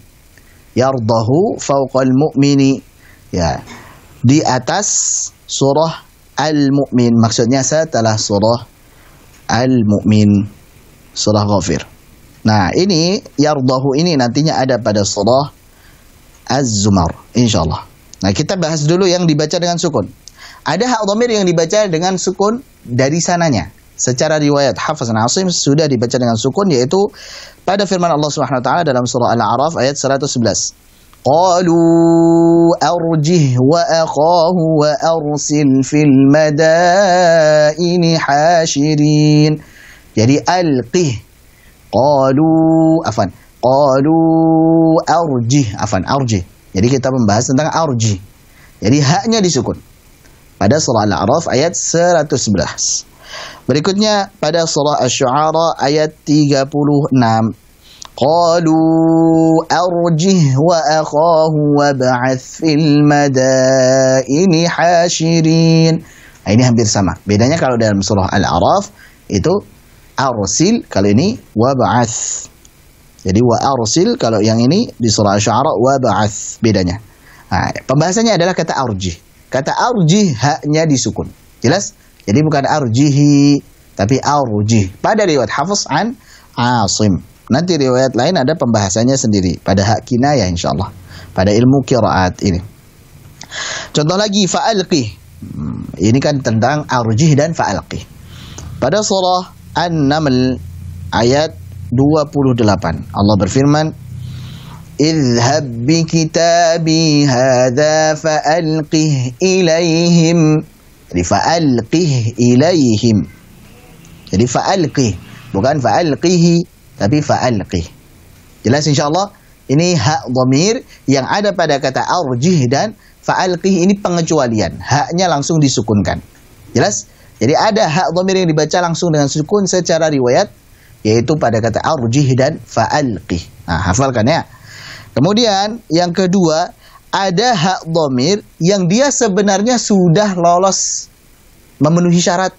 fawqal mu'mini, ya, di atas surah Al-Mu'min, maksudnya setelah surah Al-Mu'min, surah Ghafir. Nah, ini yardahu ini nantinya ada pada surah Az-Zumar insyaallah. Nah, kita bahas dulu yang dibaca dengan sukun. Ada hak dhamir yang dibaca dengan sukun dari sananya. Secara riwayat Hafiz an Asim sudah dibaca dengan sukun, yaitu pada firman Allah Subhanahu wa taala dalam surah Al-A'raf ayat 111. Qalu arjih wa akhahu wa arsil fil madaini hashirin. Jadi alqih. Qalu arjih. Jadi kita membahas tentang arjih. Jadi haknya disukun pada surah Al-A'raf ayat 111. Berikutnya pada surah Asy-Syu'ara ayat 36. Qalu arjih wa akhahu wa ba'ath fil madaini hashirin. Nah, ini hampir sama. Bedanya kalau dalam surah Al-A'raf itu arsil, kalau ini wa ba'ath. Jadi wa arsil, kalau yang ini di surah Asy-Syu'ara wa ba'ath, bedanya. Nah, pembahasannya adalah kata arjih. Kata arjih haknya disukun. Jelas? Jadi bukan arjihi tapi arjih. Pada riwayat Hafiz an Asim. Nanti riwayat lain ada pembahasannya sendiri pada hak kinayah insyaallah. Pada ilmu qiraat ini. Contoh lagi fa'alqih. Ini kan tentang arjih dan fa'alqih. Pada surah An-Naml ayat 28 Allah berfirman, "Idhhab bi kitabi hadza fa'alqih ilaihim." Jadi fa'alqih ilaihim. Jadi fa'alqih, bukan fa'alqihi tapi fa'alqih. Jelas insyaallah? Ini hak dhamir yang ada pada kata arjih dan fa'alqih, ini pengecualian. Haknya langsung disukunkan. Jelas? Jadi ada hak dhamir yang dibaca langsung dengan sukun secara riwayat, yaitu pada kata arjih dan fa'alqih. Nah, hafalkan ya. Kemudian yang kedua, ada hak dhamir yang dia sebenarnya sudah lolos memenuhi syarat.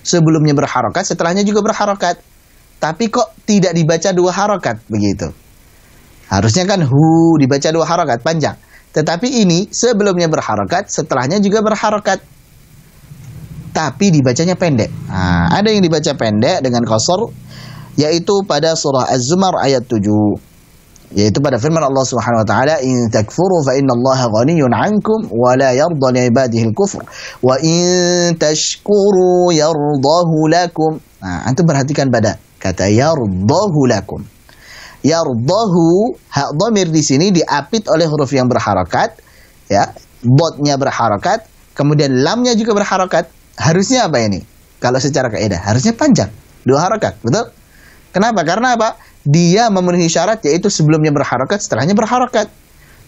Sebelumnya berharokat, setelahnya juga berharokat. Tapi kok tidak dibaca 2 harokat begitu. Harusnya kan hu dibaca 2 harokat panjang. Tetapi ini sebelumnya berharokat, setelahnya juga berharokat. Tapi dibacanya pendek. Nah, ada yang dibaca pendek dengan qasar, yaitu pada surah Az-Zumar ayat 7. Yaitu pada firman Allah Subhanahu wa taala, "In takfuru fa innallaha ghaniyyun 'ankum wa la yarda li 'ibadihi al-kufr wa in tashkuru yardahu lakum." Nah, antum perhatikan pada kata yardahu lakum. Yardahu, hak dhamir di sini diapit oleh huruf yang berharakat, ya. Dotnya berharakat, kemudian lamnya juga berharakat. Harusnya apa ini? Kalau secara kaidah harusnya panjang, 2 harakat, betul? Kenapa? Karena apa? Dia memenuhi syarat, yaitu sebelumnya berharakat, setelahnya berharakat.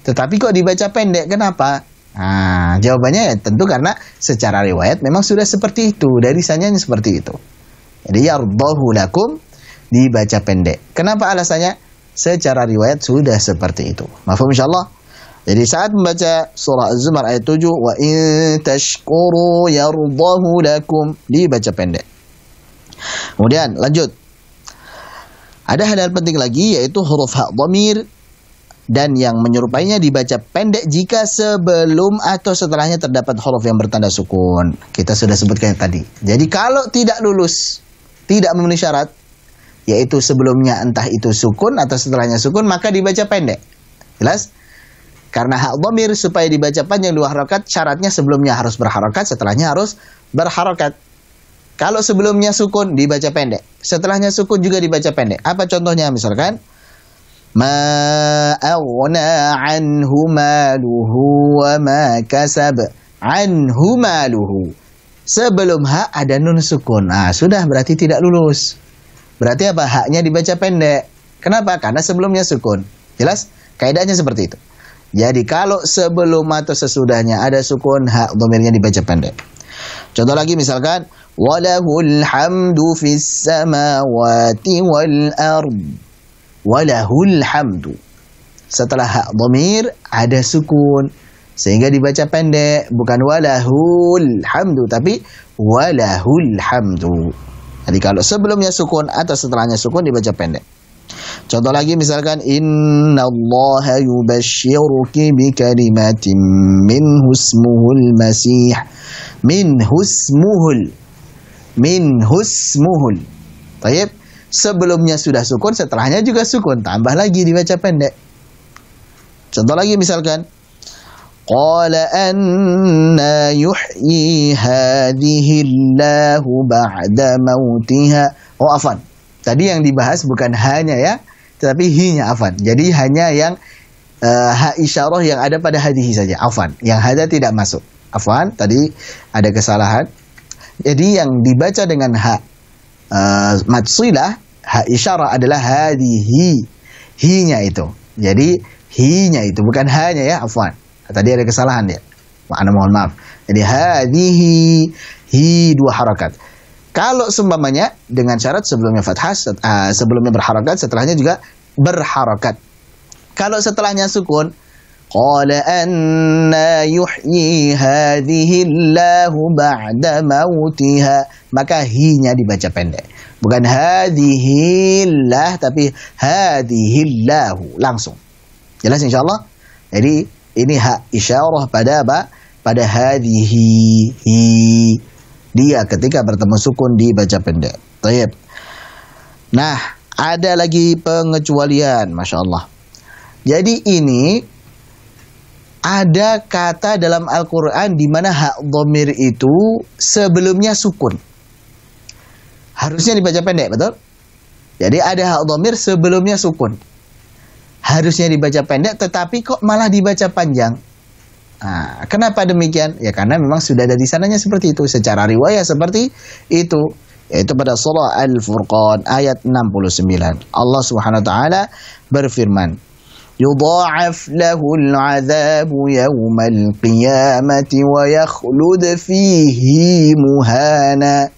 Tetapi kok dibaca pendek? Kenapa? Nah, jawabannya ya tentu karena secara riwayat memang sudah seperti itu, dari sananya seperti itu. Jadi yardahu lakum dibaca pendek. Kenapa alasannya? Secara riwayat sudah seperti itu. Mafhum insyaallah? Jadi saat membaca surah Az-Zumar ayat 7, wa in tashkuru yardahu lakum, dibaca pendek. Kemudian lanjut. Ada hal penting lagi, yaitu huruf hak dhamir dan yang menyerupainya dibaca pendek jika sebelum atau setelahnya terdapat huruf yang bertanda sukun. Kita sudah sebutkan tadi. Jadi kalau tidak lulus, tidak memenuhi syarat, yaitu sebelumnya entah itu sukun atau setelahnya sukun, maka dibaca pendek. Jelas? Karena hak dhamir supaya dibaca panjang 2 harakat, syaratnya sebelumnya harus berharakat, setelahnya harus berharakat. Kalau sebelumnya sukun dibaca pendek, setelahnya sukun juga dibaca pendek. Apa contohnya? Misalkan ma aghna anhu maluhu wa ma kasab. Anhu maluhu. Sebelum hak ada nun sukun. Nah, sudah berarti tidak lulus. Berarti apa? Haknya dibaca pendek. Kenapa? Karena sebelumnya sukun. Jelas? Kaidahnya seperti itu. Jadi kalau sebelum atau sesudahnya ada sukun, hak dhamirnya dibaca pendek. Contoh lagi misalkan walahul hamdu fis samawati wal ard. Walahul hamdu. Setelah hak dhamir ada sukun sehingga dibaca pendek, bukan walahul hamdu tapi walahul hamdu. Jadi kalau sebelumnya sukun atau setelahnya sukun dibaca pendek. Contoh lagi misalkan innallaha yubashshiruki bikalimatin minhu ismuhul masih. Minhu ismuhul. Baik, sebelumnya sudah sukun, setelahnya juga sukun, tambah lagi dibaca pendek. Contoh lagi misalkan qala anna yuhyi hadhihi Allahu ba'da mautiha. Oh afan. Tadi yang dibahas bukan hanya ya, tetapi hinya afan. Jadi hanya yang ha isyarah yang ada pada hadhihi saja, afan. Yang hada tidak masuk. Afwan, tadi ada kesalahan. Jadi yang dibaca dengan ha matsilah, ha isyarah adalah hadhihi. Hinya itu. Jadi hinya itu bukan hanya ya, afwan. Tadi ada kesalahan ya. Mohon maaf. Jadi hadhihi, hi 2 harakat. Kalau seumpamanya dengan syarat sebelumnya fathah, sebelumnya berharakat, setelahnya juga berharakat. Kalau setelahnya sukun, qala anna yuhyi hadhihi Allahu ba'da mautiha, maka hi-nya dibaca pendek. Bukan hadhihi Allah, tapi hadhihi Allahu langsung. Jelas insyaallah? Jadi ini hak isyarah pada apa? Pada hadhihi. Dia ketika bertemu sukun dibaca pendek. Baik. Nah, ada lagi pengecualian, Masya Allah. Jadi ini ada kata dalam Al-Quran di mana hak dhamir itu sebelumnya sukun. Harusnya dibaca pendek, betul? Jadi ada hak dhamir sebelumnya sukun. Harusnya dibaca pendek, tetapi kok malah dibaca panjang. Nah, kenapa demikian? Ya karena memang sudah ada di sananya seperti itu. Secara riwayat seperti itu. Yaitu pada surah Al-Furqan ayat 69. Allah Subhanahu wa taala berfirman, yudha'af lahul 'adzabu yawmal qiyamati wa yakhlud fihi muhana.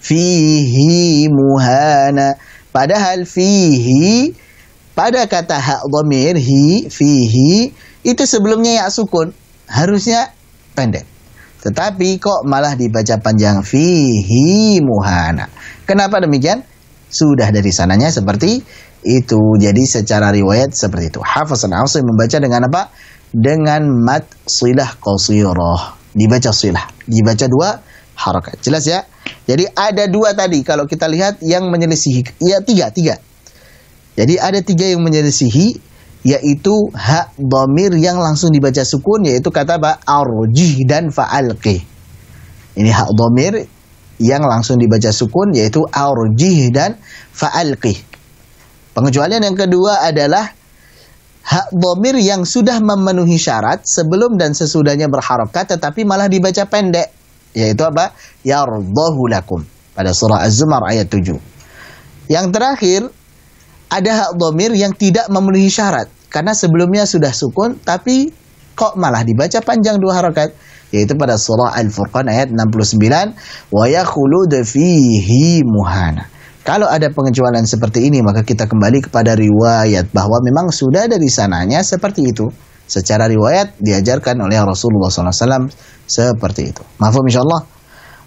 Fihi muhana. Padahal fihi pada kata hak dhamir hi, fihi Itu sebelumnya ya sukun, harusnya pendek. Tetapi kok malah dibaca panjang, fihi muhana. Kenapa demikian? Sudah dari sananya seperti itu. Jadi secara riwayat seperti itu. Hafiz an Asim membaca dengan apa? Dengan mad silah qasirah. Dibaca silah, dibaca 2 harakat. Jelas ya? Jadi ada 2 tadi. Kalau kita lihat yang menyelisihi, ya 3. Jadi ada 3 yang menyelisihi, yaitu hak dhamir yang langsung dibaca sukun, yaitu kata apa? Arjih dan fa'alqih. Ini hak dhamir yang langsung dibaca sukun, yaitu arjih dan fa'alqih. Pengecualian yang kedua adalah hak dhamir yang sudah memenuhi syarat sebelum dan sesudahnya berharakat, tetapi malah dibaca pendek, yaitu apa? Yardahu lakum, pada surah Az-Zumar ayat 7. Yang terakhir, ada hak dhamir yang tidak memenuhi syarat, karena sebelumnya sudah sukun, tapi kok malah dibaca panjang 2 harakat, yaitu pada surah Al-Furqan ayat 69, wa yakhulud fihi muhana. Kalau ada pengecualian seperti ini, maka kita kembali kepada riwayat bahwa memang sudah dari sananya seperti itu. Secara riwayat diajarkan oleh Rasulullah SAW seperti itu. Mafhum insyaallah?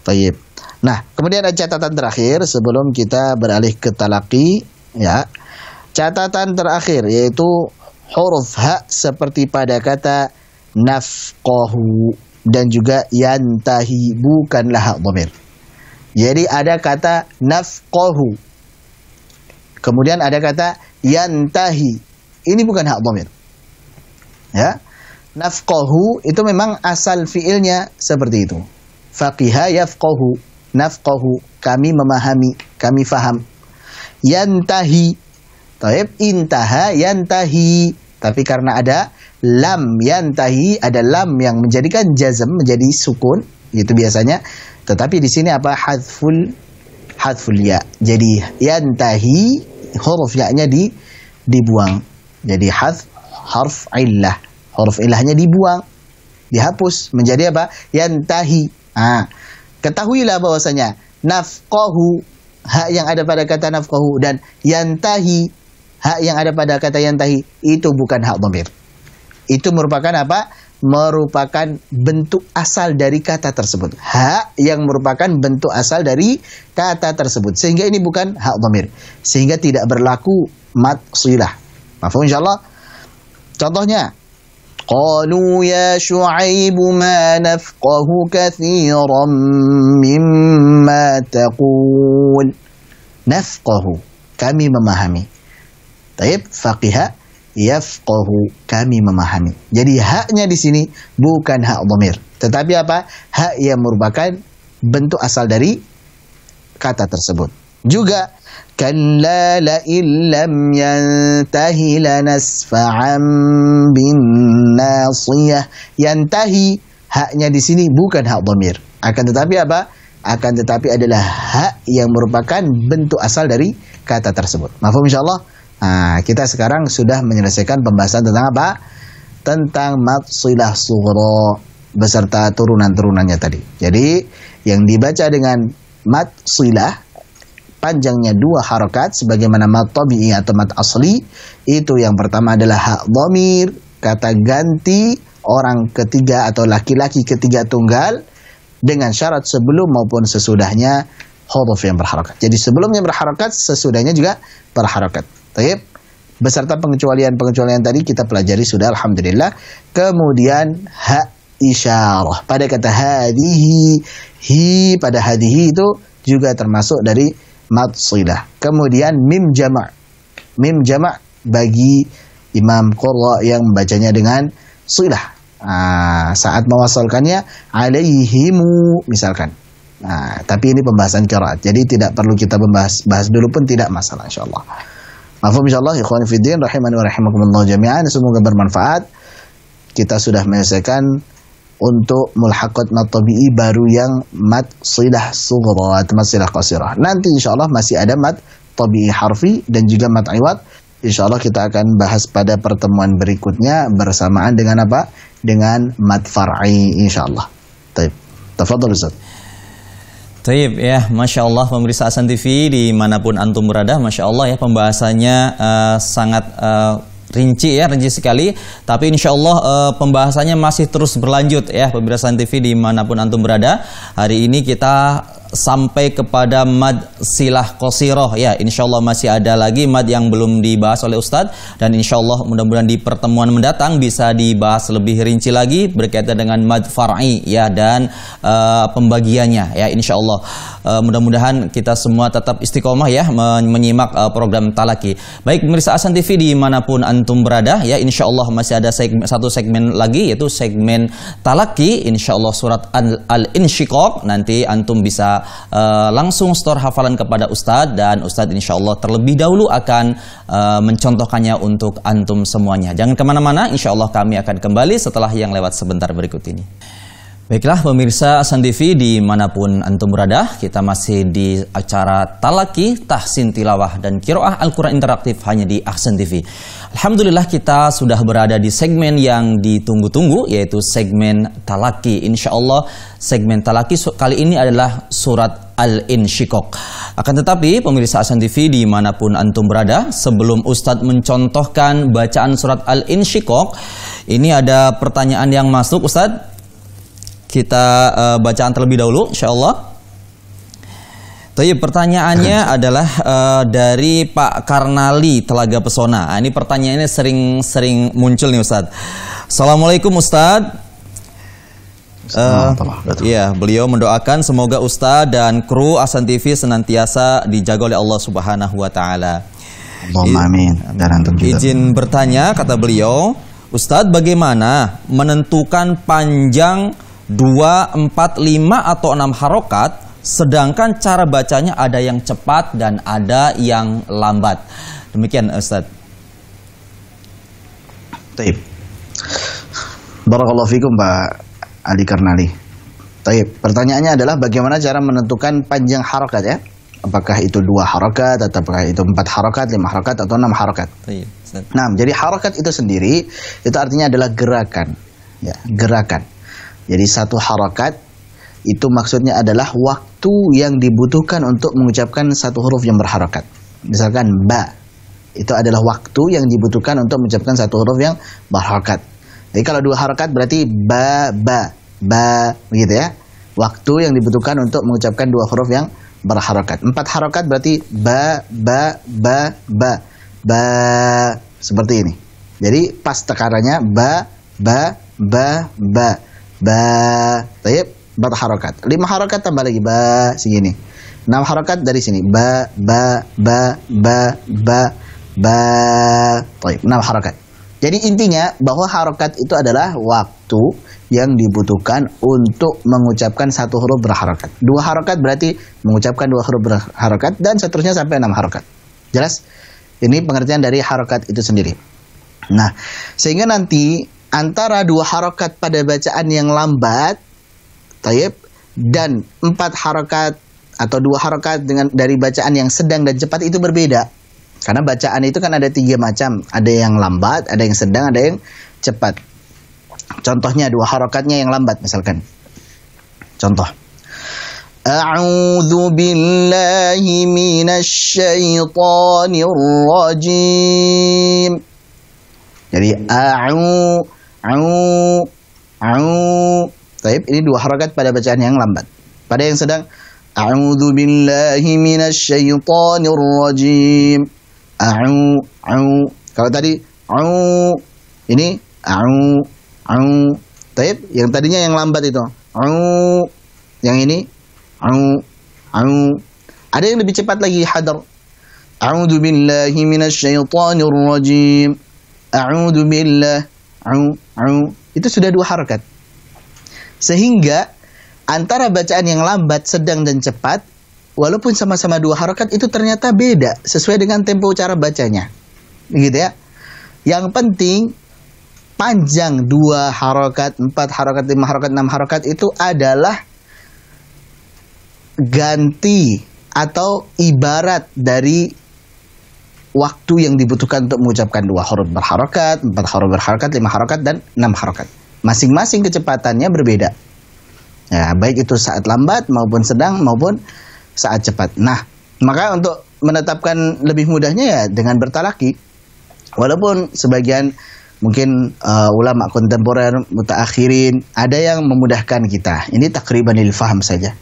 Tayyib. Nah, kemudian ada catatan terakhir sebelum kita beralih ke talaqi, ya. Catatan terakhir yaitu huruf ha seperti pada kata nafqahu dan juga yantahi, bukanlah hak dhamir. Jadi ada kata nafqahu, kemudian ada kata yantahi. Ini bukan hak dhamir. Ya. Nafqahu itu memang asal fiilnya seperti itu. Faqiha yafqahu, nafqahu, kami memahami, kami faham. Yantahi, taib, intaha yantahi. Tapi karena ada lam yantahi, ada lam yang menjadikan jazm menjadi sukun, itu biasanya. Tetapi di sini apa? Hadful ya. Jadi yantahi, huruf ya-nya dibuang. Jadi harf illah. Huruf illahnya dibuang, dihapus menjadi apa? Yantahi. Ketahuilah bahwasanya nafqahu, hak yang ada pada kata nafqahu, dan yantahi, hak yang ada pada kata yantahi, itu bukan hak dhamir. Itu merupakan apa? Merupakan bentuk asal dari kata tersebut. Hak yang merupakan bentuk asal dari kata tersebut. Sehingga ini bukan hak dhamir. Sehingga tidak berlaku mad silah. Mafhum insyaallah? Contohnya, qalu ya Syu'aib ma nafqahu katsiran mimma taqul. Nafqahu, kami memahami. Taib, faqiha yafqahu, kami memahami. Jadi haknya di sini bukan hak dhamir, tetapi apa? Hak yang merupakan bentuk asal dari kata tersebut. Juga kalla la illam yantahi lanasfa'an bin nasiyah. Yantahi, haknya di sini bukan hak dhamir. Akan tetapi apa? Akan tetapi adalah hak yang merupakan bentuk asal dari kata tersebut. Mafhum insyaallah? Kita sekarang sudah menyelesaikan pembahasan tentang apa? Tentang mad silah sughra beserta turunan-turunannya tadi. Jadi yang dibaca dengan mad silah panjangnya 2 harakat sebagaimana mad tabi'i atau mad asli, itu yang pertama adalah hak dhamir, kata ganti orang ketiga atau laki-laki ketiga tunggal, dengan syarat sebelum maupun sesudahnya huruf yang berharakat. Jadi sebelumnya berharakat, sesudahnya juga berharakat. Taib, beserta pengecualian tadi kita pelajari sudah, alhamdulillah. Kemudian hak isyarah pada kata hadihi, hi pada hadihi itu juga termasuk dari mad silah. Kemudian mim jama'. Mim jama' bagi Imam Qurra yang membacanya dengan silah. Saat mewasalkannya alaihimu misalkan. Tapi ini pembahasan qiraat. Jadi tidak perlu kita bahas dulu pun tidak masalah insyaallah. Mafhum insyaallah ikhwan fillah rahimani wa rahimakumullah jami'an. Semoga bermanfaat. Kita sudah menyelesaikan untuk mulhaqat mad tabi'i baru yang mad silah sughra atau mad silah qasirah. Nanti insyaallah masih ada mad tabi'i harfi dan juga mad iwad. Insyaallah kita akan bahas pada pertemuan berikutnya bersamaan dengan apa? Dengan mad far'i insyaallah. Baik. Tafadhal Ustaz. Taib ya, Masya Allah pemirsa Hasan TV dimanapun antum berada, Masya Allah ya pembahasannya sangat rinci ya, rinci sekali. Tapi insya Allah pembahasannya masih terus berlanjut ya, pemirsa TV dimanapun antum berada. Hari ini kita sampai kepada mad silah qasiroh ya, insya Allah masih ada lagi mad yang belum dibahas oleh Ustadz, dan insya Allah mudah-mudahan di pertemuan mendatang bisa dibahas lebih rinci lagi berkaitan dengan mad far'i ya, dan pembagiannya ya, insya Allah. Mudah-mudahan kita semua tetap istiqomah ya menyimak program Talaki. Baik pemirsa Ahsan TV dimanapun antum berada ya, insya Allah masih ada satu segmen lagi, yaitu segmen Talaki, insya Allah surat Al-Insyiqaq. Nanti antum bisa langsung store hafalan kepada Ustadz, dan Ustadz insya Allah terlebih dahulu akan mencontohkannya untuk antum semuanya. Jangan kemana-mana, insya Allah kami akan kembali setelah yang lewat sebentar berikut ini. Baiklah pemirsa Ahsan TV dimanapun antum berada, kita masih di acara Talaki, Tahsin Tilawah dan Qiraah Al-Quran Interaktif hanya di Ahsan TV. Alhamdulillah kita sudah berada di segmen yang ditunggu-tunggu, yaitu segmen Talaki. Insya Allah segmen Talaki kali ini adalah surat Al-Insyiqaq. Akan tetapi pemirsa Ahsan TV dimanapun antum berada, sebelum Ustadz mencontohkan bacaan surat Al-Insyiqaq, ini ada pertanyaan yang masuk Ustadz. Kita bacaan terlebih dahulu, insya Allah. Tapi pertanyaannya adalah dari Pak Karnali Telaga Pesona. Nah, ini pertanyaannya sering muncul nih Ustadz. Assalamualaikum Ustadz. Iya, beliau mendoakan semoga Ustadz dan kru Ahsan TV senantiasa dijaga oleh Allah Subhanahu Wa Taala. Allahumma amin. Dan antum juga. Izin bertanya, kata beliau, Ustadz bagaimana menentukan panjang 2, 4, 5 atau 6 harokat, sedangkan cara bacanya ada yang cepat dan ada yang lambat. Demikian Ustadz. Taib. Barakallahu fikum Pak Ali Karnali. Taib. Pertanyaannya adalah bagaimana cara menentukan panjang harokat ya? Apakah itu 2 harokat, atau apakah itu 4 harokat, 5 harokat, atau 6 harokat? Nah, jadi harokat itu sendiri, itu artinya adalah gerakan. Ya, gerakan. Jadi satu harokat itu maksudnya adalah waktu yang dibutuhkan untuk mengucapkan satu huruf yang berharokat. Misalkan ba, itu adalah waktu yang dibutuhkan untuk mengucapkan satu huruf yang berharokat. Jadi kalau 2 harokat berarti ba, begitu ya. Waktu yang dibutuhkan untuk mengucapkan 2 huruf yang berharokat. 4 harokat berarti ba, seperti ini. Jadi pas tekarannya ba, taib, 4 harokat. 5 harokat tambah lagi ba, segini. 6 harokat dari sini ba, taib, 6 harokat. Jadi intinya bahwa harokat itu adalah waktu yang dibutuhkan untuk mengucapkan satu huruf berharokat. 2 harokat berarti mengucapkan 2 huruf berharokat, dan seterusnya sampai 6 harokat. Jelas? Ini pengertian dari harokat itu sendiri. Nah, sehingga nanti antara 2 harokat pada bacaan yang lambat, taib, dan 4 harokat atau 2 harokat dari bacaan yang sedang dan cepat itu berbeda. Karena bacaan itu kan ada 3 macam, ada yang lambat, ada yang sedang, ada yang cepat. Contohnya 2 harokatnya yang lambat misalkan. Contoh. A'udzu billahi minasy syaithanir rajim. Jadi Taib, ini 2 harokat pada bacaan yang lambat. Pada yang sedang, a'udzu billahi minasy syaithanir rajim. Kalau tadi ini Taib, yang tadinya yang lambat itu. Yang ini ada yang lebih cepat lagi, hadar. A'udzu billahi minasy syaithanir rajim. A'udzu billah. Itu sudah 2 harokat. Sehingga antara bacaan yang lambat, sedang, dan cepat, walaupun sama-sama 2 harokat, itu ternyata beda sesuai dengan tempo cara bacanya. Begitu ya. Yang penting panjang 2 harokat, 4 harokat, 5 harokat, 6 harokat itu adalah ganti atau ibarat dari waktu yang dibutuhkan untuk mengucapkan 2 huruf berharokat, 4 huruf berharokat, 5 harokat, dan 6 harokat. Masing-masing kecepatannya berbeda. Ya, baik itu saat lambat maupun sedang maupun saat cepat. Nah, maka untuk menetapkan lebih mudahnya ya dengan bertalaki. Walaupun sebagian mungkin ulama kontemporer mutaakhirin ada yang memudahkan kita. Ini takriban lil faham saja.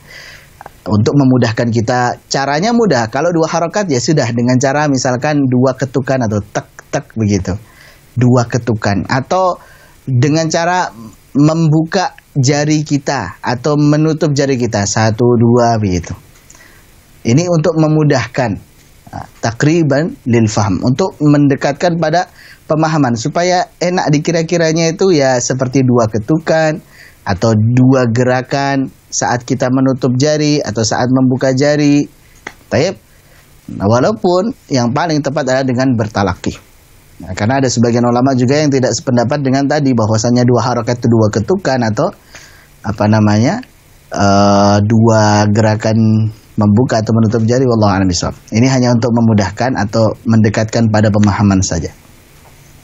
Untuk memudahkan kita, caranya mudah. Kalau 2 harokat ya sudah dengan cara misalkan 2 ketukan atau tek-tek begitu. 2 ketukan atau dengan cara membuka jari kita atau menutup jari kita 1, 2 begitu. Ini untuk memudahkan, takriban lil faham, untuk mendekatkan pada pemahaman supaya enak dikira-kiranya itu ya seperti 2 ketukan atau 2 gerakan saat kita menutup jari atau saat membuka jari. Taib. Nah, walaupun yang paling tepat adalah dengan bertalaki. Nah, karena ada sebagian ulama juga yang tidak sependapat dengan tadi bahwasanya 2 harokat itu 2 ketukan atau 2 gerakan membuka atau menutup jari. Wallahu a'lam bishawab. Ini hanya untuk memudahkan atau mendekatkan pada pemahaman saja.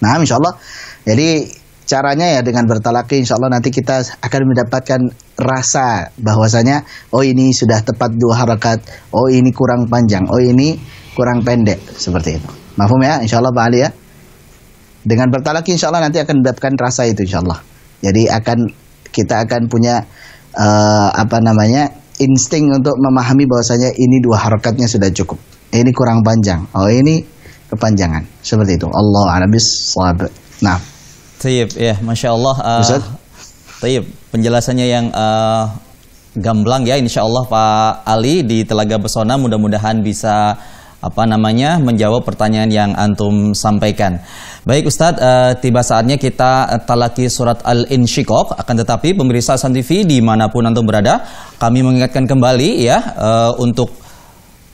Nah, insyaallah jadi caranya ya dengan bertalaki, insyaallah nanti kita akan mendapatkan rasa bahwasanya oh ini sudah tepat 2 harakat, oh ini kurang panjang, oh ini kurang pendek, seperti itu. Mafhum ya insyaallah Pak Ali ya. Dengan bertalaki insyaallah nanti akan mendapatkan rasa itu insyaallah. Jadi kita akan punya insting untuk memahami bahwasanya ini 2 harakatnya sudah cukup. Ini kurang panjang. Oh ini kepanjangan. Seperti itu. Allahu a'lam bishawab. Nah. Tayyib, ya, Masya Allah. Tayyib, penjelasannya yang gamblang ya, insya Allah Pak Ali di Telaga Pesona mudah-mudahan bisa menjawab pertanyaan yang antum sampaikan. Baik Ustadz, tiba saatnya kita talaki surat Al-Insyiqaq. Akan tetapi pemirsa Hasan TV dimanapun antum berada, kami mengingatkan kembali ya untuk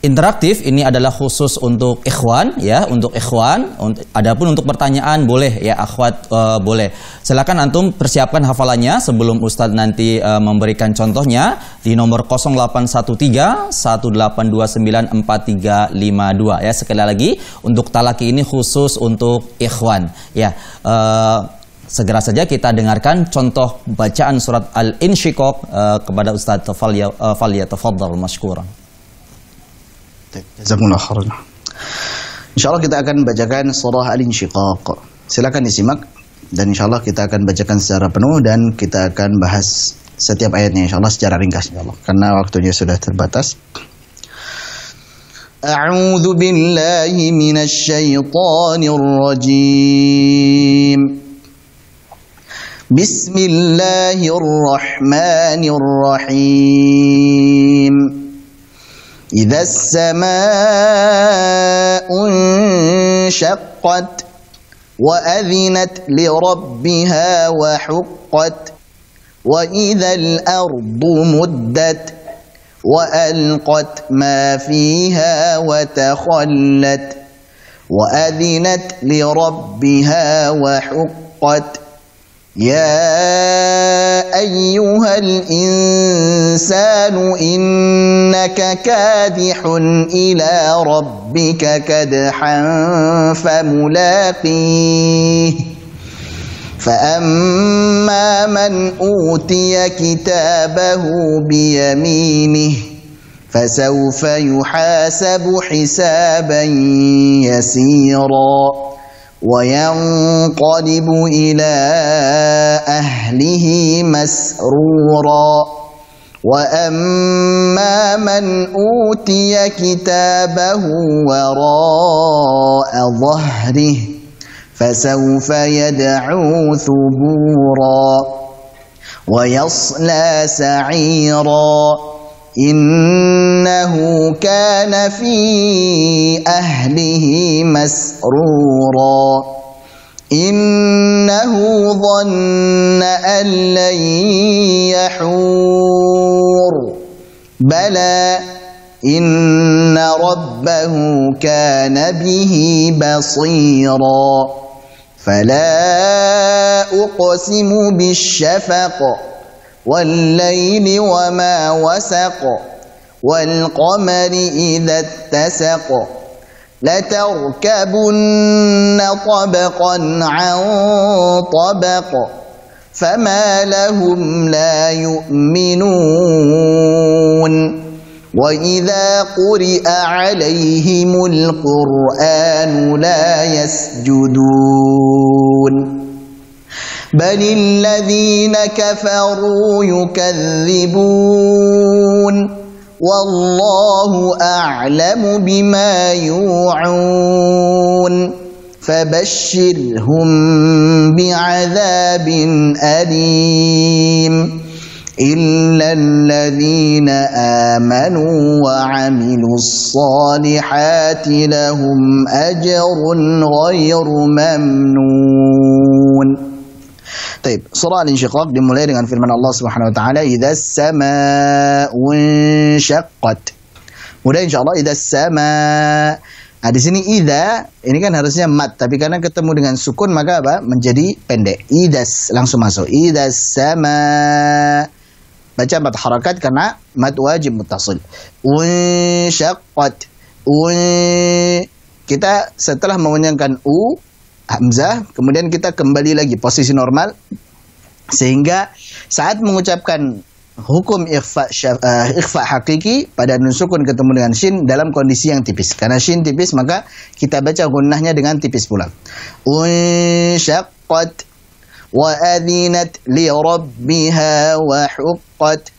interaktif ini adalah khusus untuk ikhwan ya, untuk ikhwan. Adapun untuk pertanyaan boleh ya, akhwat boleh. Silakan antum persiapkan hafalannya sebelum Ustadz nanti memberikan contohnya di nomor 0813-1829-4352 ya. Sekali lagi untuk talaki ini khusus untuk ikhwan ya. Segera saja kita dengarkan contoh bacaan surat Al-Insyiqaq kepada Ustadz. Falyatafaddal mashkuran. Jazakumullah khairan. Insyaallah kita akan bacakan surah Al-Insyiqaq. Silakan disimak dan insyaallah kita akan bacakan secara penuh dan kita akan bahas setiap ayatnya insyaallah secara ringkas insyaallah karena waktunya sudah terbatas. A'udzu billahi minasy syaithanir rajim. Bismillahirrahmanirrahim. إذا السماء انشقت وأذنت لربها وحقت وإذا الأرض مدت وألقت ما فيها وتخلت وأذنت لربها وحقت يا أيها الإنسان إنك كادح إلى ربك كدحا فملاقيه فأما من أوتي كتابه بيمينه فسوف يحاسب حسابا يسيرا وينقلب إلى أهله مسرورا وأما من أوتي كتابه وراء ظهره فسوف يدعو ثبورا ويصلى سعيرا إنه كان في أهله مسرورا إنه ظن أن لن يحور بلى إن ربه كان به بصيرا فلا أقسم بالشفق والليل وما وسق والقمر إذا اتسق لتركبن طبقا عن طبق فما لهم لا يؤمنون وإذا قرئ عليهم القرآن لا يسجدون بل الذين كفروا يكذبون والله أعلم بما يوعون فبشرهم بعذاب أليم إلا الذين آمنوا وعملوا الصالحات لهم أجر غير ممنون. Taib, surah Al-Insyiqaq dimulai dengan firman Allah Subhanahu wa taala, "Idza as-samaa'u insyaqqat." Kemudian insyaallah idza as-samaa. Nah, di sini idza ini kan harusnya mat, tapi karena ketemu dengan sukun maka apa? Menjadi pendek. Idas langsung masuk. Idza as-samaa. Baca 4 harakat karena mad wajib muttasil. Insyaqqat. Kita setelah mengenyangkan hamzah, kemudian kita kembali lagi posisi normal sehingga saat mengucapkan hukum ikhfa hakiki pada nun sukun ketemu dengan shin dalam kondisi yang tipis. Karena shin tipis maka kita baca gunnahnya dengan tipis pula. Unsyaqqat wa adzinat li rabbiha wa huqqat.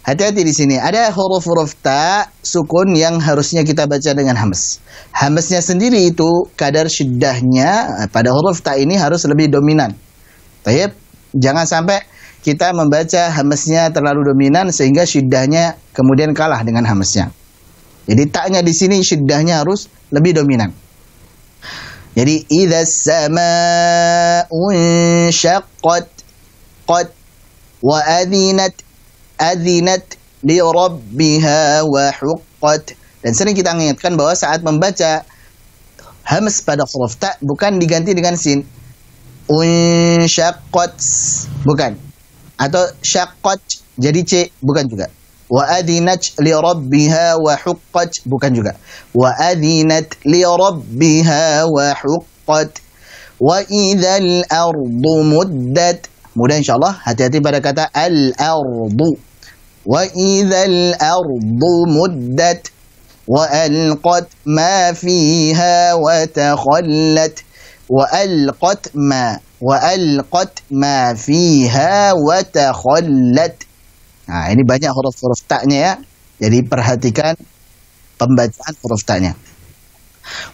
Hati-hati di sini. Ada huruf-huruf ta sukun yang harusnya kita baca dengan hamas. Hamasnya sendiri itu kadar syiddahnya pada huruf ta ini harus lebih dominan. Taib, jangan sampai kita membaca hamasnya terlalu dominan sehingga syiddahnya kemudian kalah dengan hamasnya. Jadi taknya di sini syiddahnya harus lebih dominan. Jadi idza as-samaa'u insyaqqat qad wa adzinat li rabbiha wa huqqat. Dan sering kita mengingatkan bahwa saat membaca hamas pada huruf ta bukan diganti dengan sin. Unsyaqqat bukan. Atau syaqqat jadi c bukan juga. Wa adzinat li rabbiha wa huqqat bukan juga. Wa adzinat li rabbiha wa huqqat. Wa idzal ardu muddat. Mudah insyaallah, hati-hati pada kata al-ardu. Wa idzal ardu muddat wa alqat ma fiha wa takhallat. Wa alqat ma fiha wa takhallat. Nah, ini banyak huruf-huruf taknya ya. Jadi perhatikan pembacaan huruf taknya.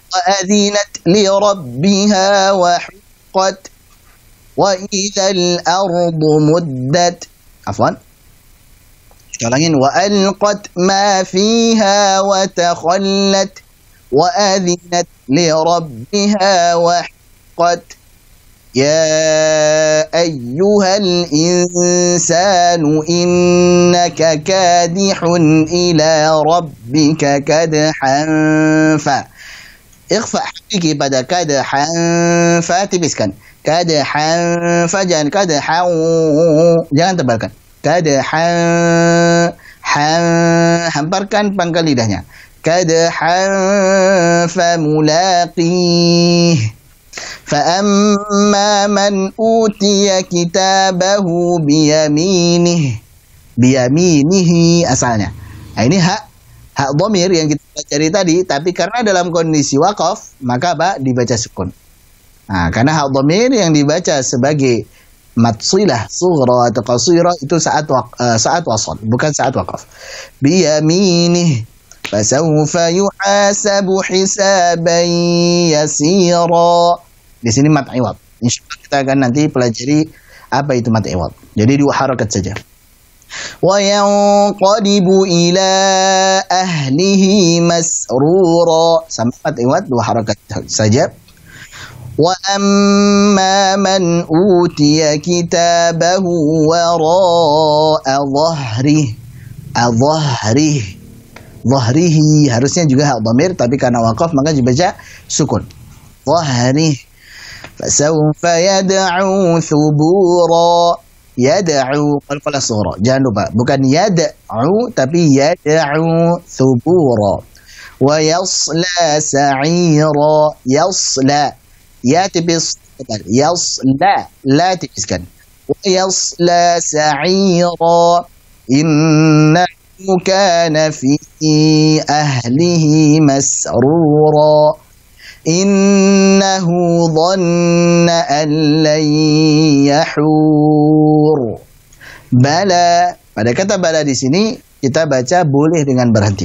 Wa adzinat li rabbiha wa huqqat wa idzal ardu muddat. Afwan. Ulangin wa alqat ma fiha wa takhallat wa adzinat li rabbiha wa huqqat. يا أيها الإنسان إنك كادح إلى ربك كدحا إخفاء حقيقي pada كدحا tipiskan كدحا jangan كدحا jangan tebalkan كدحا hamparkan pangkal lidahnya كدحا فملاقيه فأما من أوتي كتابه بيمينه asalnya. Nah, ini hak dhamir yang kita cari tadi, tapi karena dalam kondisi waqaf maka dibaca sukun. Nah, karena hak dhamir yang dibaca sebagai matsilah sughra atau qasirah itu saat wasal, bukan saat waqaf. Biyaminih fasawfa yuhasabu hisaban yasira. Di sini mat iwad. Insyaallah kita akan nanti pelajari apa itu mat iwad. Jadi 2 harakat saja. Wa yanqalibu ila ahlihi masrura. Sampai mat iwad 2 harakat saja. Wa amma man utiya kitabahu wara'a dhahrihi harusnya juga hak dhamir, tapi karena waqaf maka dibaca sukun. Dhahrihi fasawfa yad'u thubura. Yad'u qalqalah sughra. Jangan lupa, bukan yad'u tapi yad'u thubura. Wa yasla sa'ira. Yasla ya tipis tebal. Yasla la tipiskan. Wa yasla sa'ira. Inna كان في أهله مسرورا إنه ظن أن لن يحور. Bala, pada kata bala di sini kita baca boleh dengan berhenti.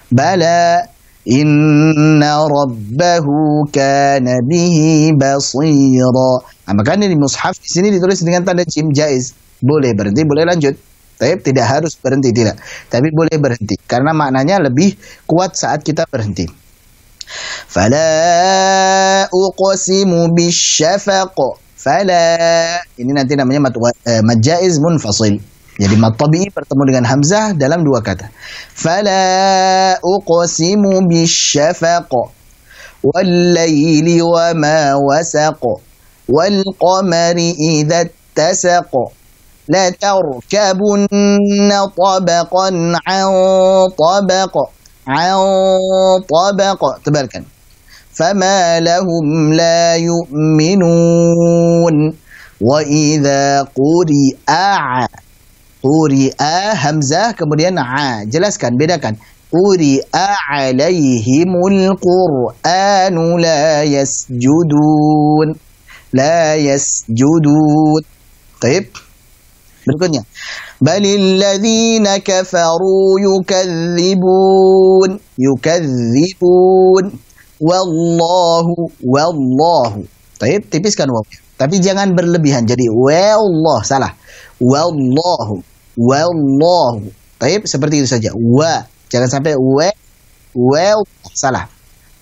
Bala inna rabbahu kana bihi basira. Makanya di mushaf di sini ditulis dengan tanda jim, jaiz. Boleh berhenti, boleh lanjut. Tapi tidak harus berhenti, tidak. Tapi boleh berhenti karena maknanya lebih kuat saat kita berhenti. Fala uqsimu bisyafaq. Fala ini nanti namanya mad jaiz munfasil. Jadi mad tabi'i bertemu dengan hamzah dalam dua kata. Fala uqsimu bisyafaq wal laili wa ma wasaq wal qamari idza ittasaq la tarkabunna tabaqan an tabaq an tabaq. Tebarkan. فما لهم لا يؤمنون وإذا قرئ hamzah kemudian jelaskan, bedakan. قرئ عليهم القرآن لا يسجدون طيب. Berikutnya بل الذين كفروا يكذبون wallahu. Taib, tipiskan waw. Tapi jangan berlebihan. Jadi wallah salah. Wallahu. Taib, seperti itu saja. Jangan sampai salah.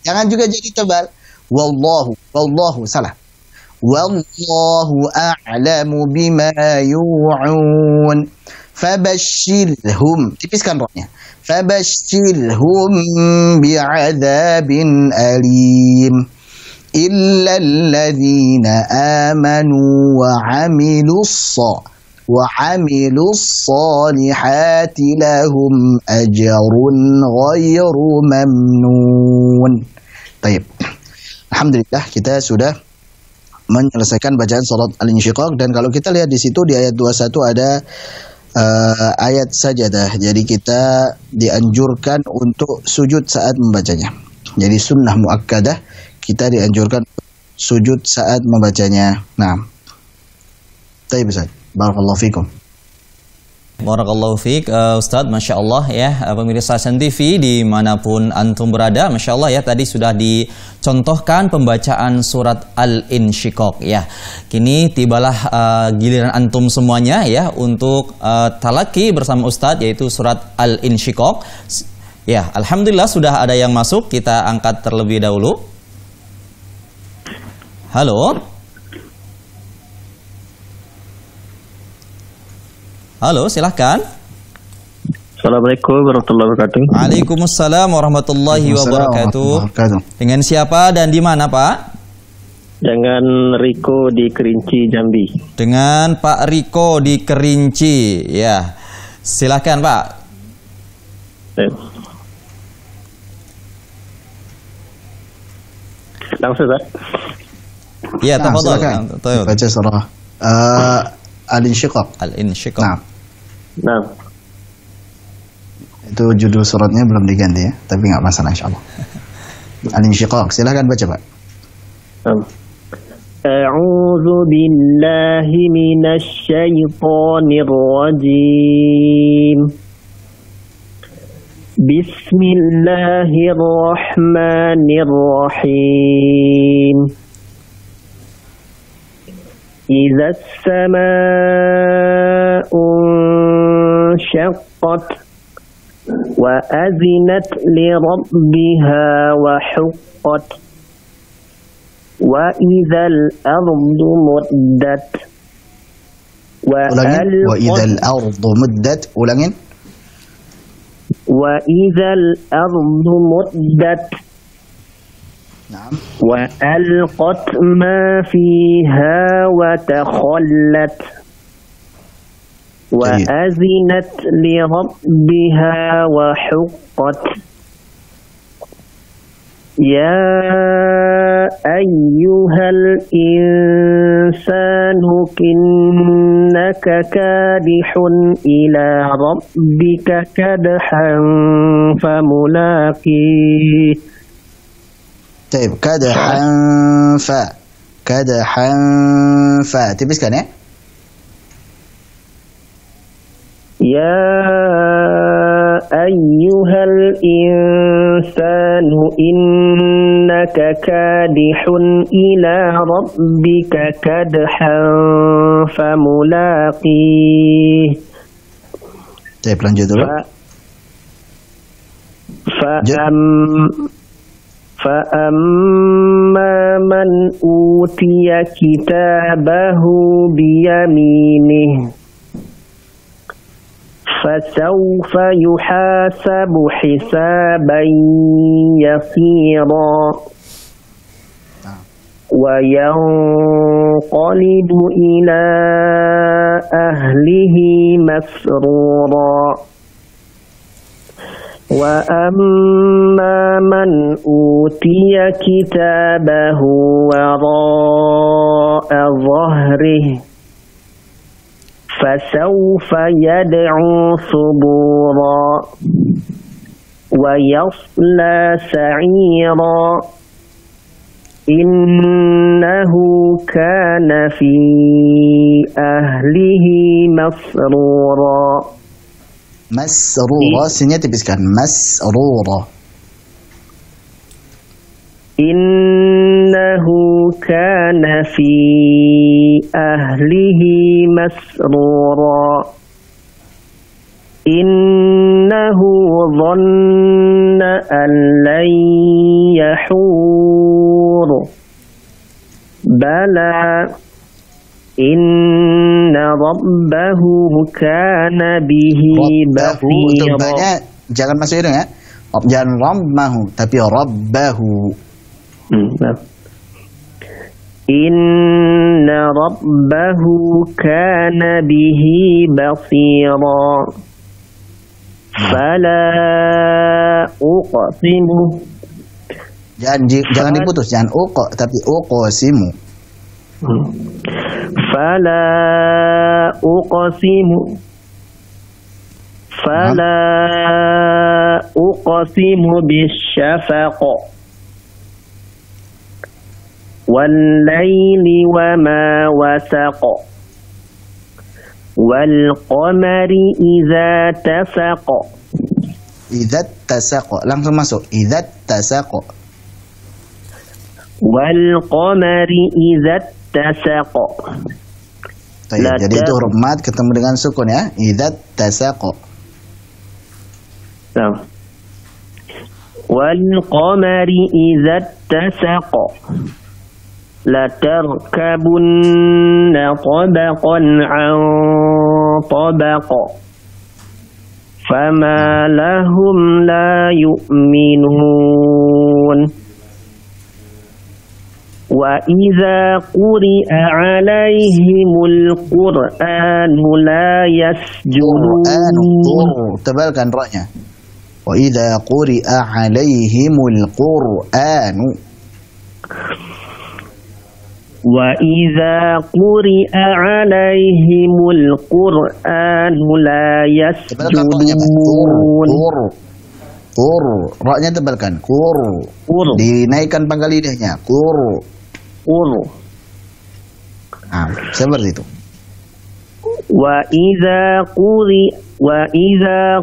Jangan juga jadi tebal. Wallahu salah. Wallahu a'lamu bima yu'un. Fabashshirhum. Tipiskan rohnya. Fabashshirhum bi'adzabin alim illa alladhina amanu wa 'amilus salihati lahum ajrun ghairu mamnun. Baik. Alhamdulillah kita sudah menyelesaikan bacaan surat Al-Insyiqaq, dan kalau kita lihat di situ di ayat 21 ada ayat sajadah. Jadi kita dianjurkan untuk sujud saat membacanya. Jadi sunnah muakkadah, kita dianjurkan sujud saat membacanya. Nah, baik Ustaz. Barakallahu fikum. Barakallahu fiik, Ustadz, Masya Allah ya, pemirsa Asyan TV dimanapun antum berada, Masya Allah ya, tadi sudah dicontohkan pembacaan surat Al-Insyiqaq ya. Kini tibalah giliran antum semuanya ya untuk talaki bersama Ustadz, yaitu surat Al-Insyiqaq. Ya, Alhamdulillah sudah ada yang masuk, kita angkat terlebih dahulu. Halo, silahkan. Assalamualaikum warahmatullahi wabarakatuh. Waalaikumsalam warahmatullahi wabarakatuh. Dengan siapa dan di mana, Pak? Dengan Riko di Kerinci, Jambi. Dengan Pak Riko di Kerinci, ya. Silahkan, Pak. Langsung, Pak. Ya, tafadhol. Baca surah Al-Insyiqaq. Nah, itu judul suratnya belum diganti ya, tapi nggak masalah insyaallah. Al-Insyiqaq, silakan baca Pak. A'udzu billahi minasy syaithanir rajim. Bismillahirrahmanirrahim. إذا السماء انشقت وأذنت لربها وحقت وإذا الأرض مدت وإذا الأرض مدت وإذا الأرض مدت نعم. وألقت ما فيها وتخلت وأذنت لربها وحقت يا أيها الإنسان كادح إلى ربك كدحا فملاقيه. طيب kadhan fa tipiskan ya. يا أيها الإنسان إنك كادح إلى ربك كدحا فملاقيه. Baik, lanjut dulu. فأما من أوتي كتابه بيمينه فسوف يحاسب حسابا يسيرا وينقلب إلى أهله مسرورا. وأما من أوتي كتابه وراء ظهره فسوف يدعو ثبورا ويصلى سعيرا إنه كان في أهله مسرورا. Masrura, sinnya tipiskan. Masrura. Innahu kana fi ahlihi masrura. Innahu dhanna an lan yahur. Bala inna rabbahu kana bihi basira. Banyak, jangan masuk hidung ya. Jangan rabbahu, tapi rabbahu. Inna rabbahu kana bihi basira. Fala uqsimu. Jangan diputus, jangan uqa, tapi uqsimu. Fala uqsimu bisyafaq wal laili wama wasaq wal qamari idza tasaq. Idza tasaq, langsung masuk. Idza tasaq. Wal qamari idza tasaq. Jadi itu huruf mad ketemu dengan sukun ya. Idza tasaq. Wal qamari idza tasaq. La tarkabunna tabaqan an tabaq. Fama lahum la yu'minun. وَإِذَا قُرِئَ عَلَيْهِمُ الْقُرْآنُ لَا يَسْجُدُونَ. Tebalkan ra-nya. وَإِذَا قُرِئَ عَلَيْهِمُ الْقُرْآنُ. وَإِذَا قُرِئَ عَلَيْهِمُ الْقُرْآنُ لَا يَسْجُدُونَ. Ra-nya tebalkan. Dinaikkan pangkal lidahnya. Nah, seperti itu. Wa idza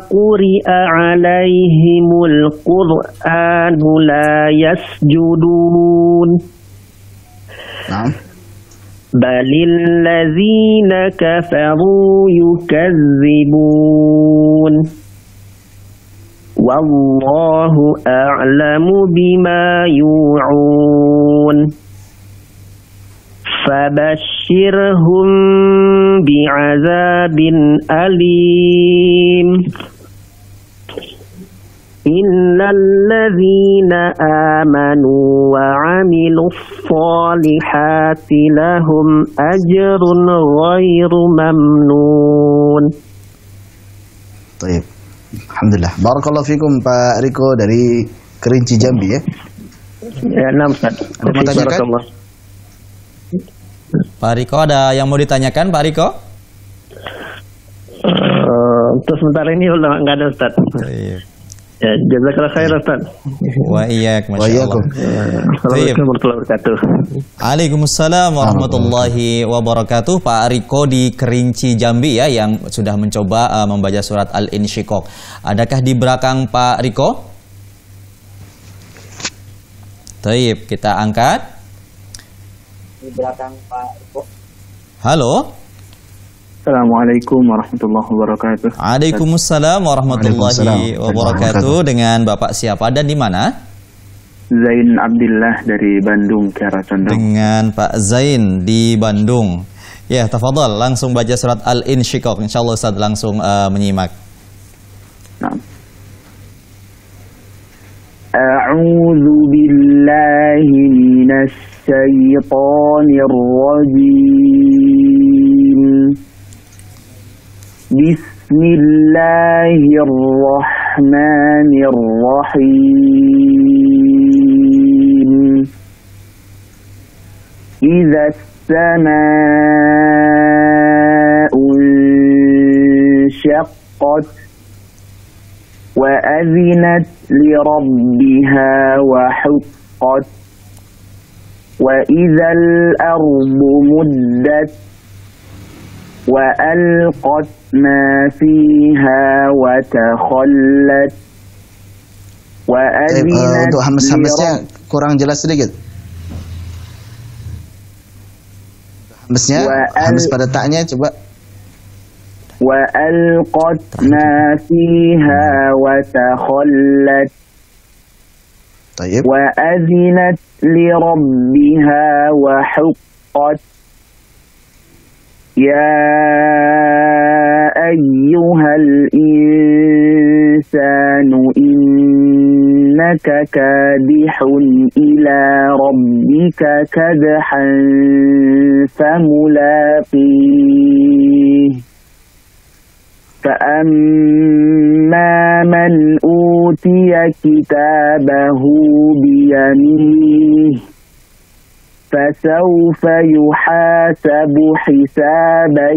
quri'a 'alaihimul qur'anu la yasjudun. Nah. Balil ladzina kafaru yukazzibun. Wallahu a'lamu bima yu'un. Fabashshirhum bi'azabin alim. Innal ladzina amanu wa 'amilus shalihati lahum ajrun ghairu mamnun. Baik. Alhamdulillah. Barakallahu fikum Pak Riko dari Kerinci Jambi ya. Ya, enam Ustaz. Pak Riko, ada yang mau ditanyakan Pak Riko? Untuk sementara ini udah nggak ada Ustaz. Iya. Ya, jazakallah khair Ustaz. Wa iyyak, Wa masya iyyakum. Allah. Assalamualaikum warahmatullahi wabarakatuh. Waalaikumsalam warahmatullahi wabarakatuh. Pak Riko di Kerinci Jambi ya, yang sudah mencoba membaca surat Al-Insyiqaq. Adakah di belakang Pak Riko? Taib, kita angkat. Di belakang Pak Riko. Halo. Assalamualaikum warahmatullahi wabarakatuh. Waalaikumsalam warahmatullahi wabarakatuh. Dengan Bapak siapa dan di mana? Zain Abdillah dari Bandung, Kiara Condong. Dengan Pak Zain di Bandung. Ya, tafadhol langsung baca surat Al-Insyiqaq. Insyaallah Ustaz langsung menyimak. Nah. A'udzu billahi minasy syaithanir rajim. Bismillahirrahmanirrahim. Idza as-samaa'u inshaqqat wa adzinat li rabbiha wa huqqat wa idzal ardu muddat wa alqat ma fiha wa takhallat wa adzinat Untuk hamas-hamasnya kurang jelas sedikit. Hamasnya, hamas pada taknya coba. wa alqat ma fiha wa takhallat Tayyib. wa adzinat li rabbiha wa huqqat ya ayyuhal insanu innaka kadihun ila rabbika kadhan famulaqih فأما من أوتي كتابه بيمينه فسوف يحاسب حسابا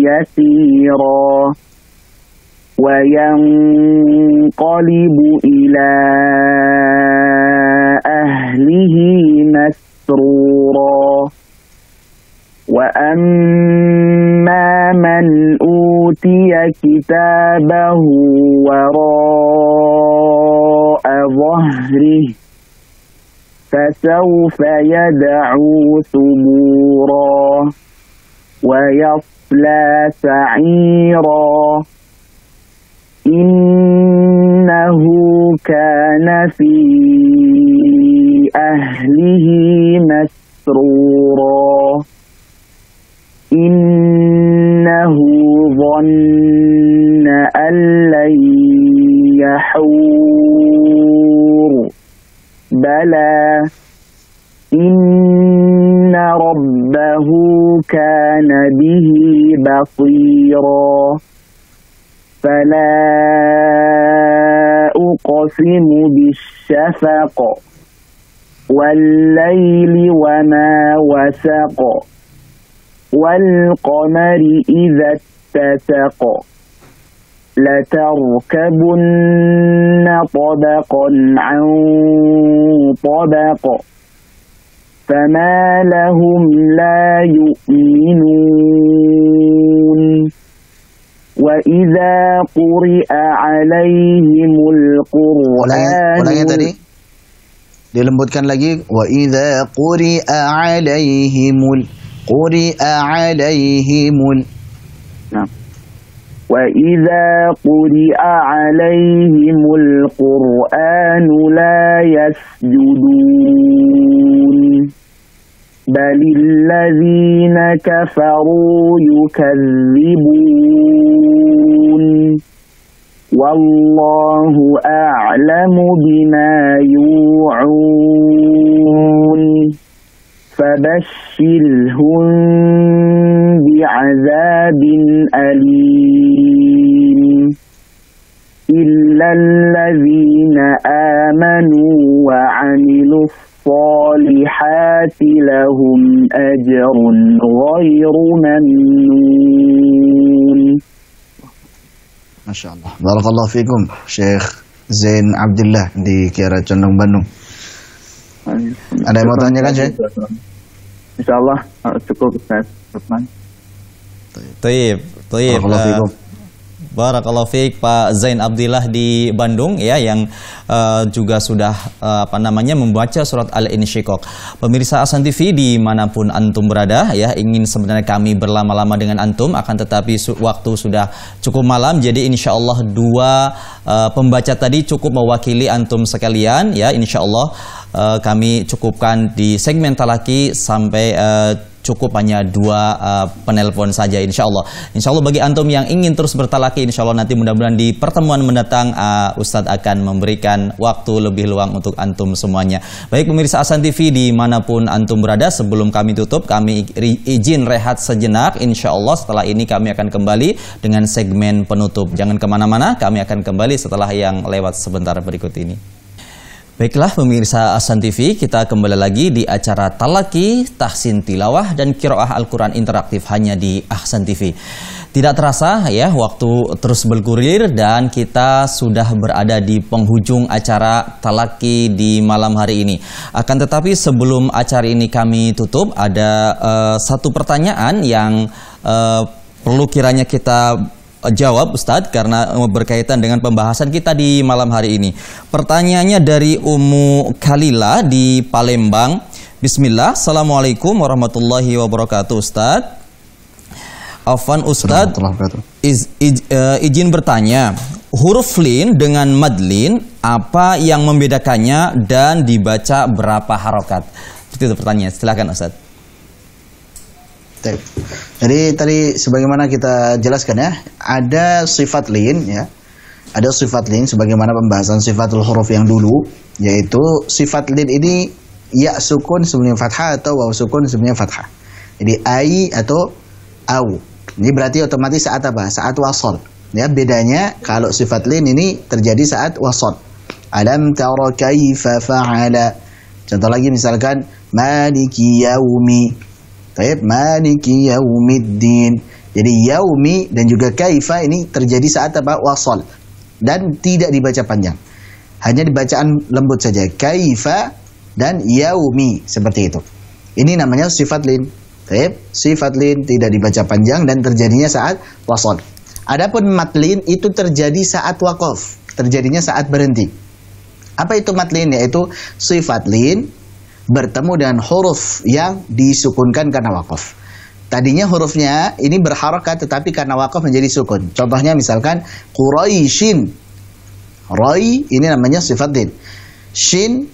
يسيرا وينقلب إلى أهله مسرورا وأما من أوتي كتابه وراء ظهره فسوف يدعو ثبورا ويصلى سعيرا إنه كان في أهله مسرورا إنه ظن أن لن يحور بلى إن ربه كان به بصيرا فلا أقسم بالشفق والليل وما وسق والقمر إذا اتسق لتركبن طبقا عن طبق فما لهم لا يؤمنون وإذا قرئ عليهم القرآن Ulangnya tadi. Dilembutkan lagi. Wa idza quri'a 'alaihimul نعم. وإذا قرئ عليهم القرآن لا يسجدون بل الذين كفروا يكذبون والله أعلم بما يوعون فبشرهم بعذاب أليم إلا الذين آمنوا وعملوا الصالحات لهم أجر غير ممنون Masya Allah. Barakallahu fikum, Syekh Zain Abdillah di Kiara Condong, Bandung. Ada yang mau tanyakan, Syekh? Insya Allah cukup, Ustaz Lukman. Taib. Barakallahu fikum. Barakallahu fiik Pak Zain Abdillah di Bandung ya, yang juga sudah membaca surat Al-Insyiqaq. Pemirsa Ahsan TV dimanapun antum berada ya, ingin sebenarnya kami berlama-lama dengan antum, akan tetapi waktu sudah cukup malam, jadi insya Allah dua pembaca tadi cukup mewakili antum sekalian ya. Insya Allah kami cukupkan di segmen talaki sampai cukup hanya dua penelpon saja, insya Allah. Insya Allah bagi antum yang ingin terus bertalaki, insya Allah nanti mudah-mudahan di pertemuan mendatang Ustadz akan memberikan waktu lebih luang untuk antum semuanya. Baik pemirsa Ahsan TV dimanapun antum berada, sebelum kami tutup, kami izin rehat sejenak. Insya Allah setelah ini kami akan kembali dengan segmen penutup. Jangan kemana-mana, kami akan kembali setelah yang lewat sebentar berikut ini. Baiklah pemirsa Ahsan TV, kita kembali lagi di acara Talaki, Tahsin Tilawah dan Qiraah Al-Quran Interaktif hanya di Ahsan TV. Tidak terasa ya, waktu terus bergulir dan kita sudah berada di penghujung acara Talaki di malam hari ini. Akan tetapi sebelum acara ini kami tutup, ada satu pertanyaan yang perlu kiranya kita jawab Ustadz, karena berkaitan dengan pembahasan kita di malam hari ini. Pertanyaannya dari Ummu Kalila di Palembang. Bismillah, Assalamualaikum warahmatullahi wabarakatuh Ustadz. Afwan Ustadz, izin bertanya, huruf lin dengan madlin apa yang membedakannya dan dibaca berapa harokat? Itu pertanyaan, silakan Ustadz. Jadi tadi sebagaimana kita jelaskan ya, ada sifat lin ya. Ada sifat lin sebagaimana pembahasan sifatul huruf yang dulu, yaitu sifat lin ini ya sukun sebelumnya fathah atau waw sukun sebelumnya fathah. Jadi ai atau au. Ini berarti otomatis saat apa? Saat wasol. Ya, bedanya kalau sifat lin ini terjadi saat wasol. Alam tara kaifa fa'ala. Contoh lagi misalkan maliki yaumi. Baik, maliki yaumiddin. Jadi yaumi dan juga kaifa ini terjadi saat apa? Wasal. Dan tidak dibaca panjang. Hanya dibacaan lembut saja. Kaifa dan yaumi, seperti itu. Ini namanya sifat lin. Baik, sifat lin tidak dibaca panjang dan terjadinya saat wasal. Adapun matlin itu terjadi saat waqaf. Terjadinya saat berhenti. Apa itu matlin? Yaitu sifat lin bertemu dengan huruf yang disukunkan karena wakaf. Tadinya hurufnya ini berharokat tetapi karena wakaf menjadi sukun. Contohnya misalkan Quraisyin. Rai ini namanya sifat lin. Shin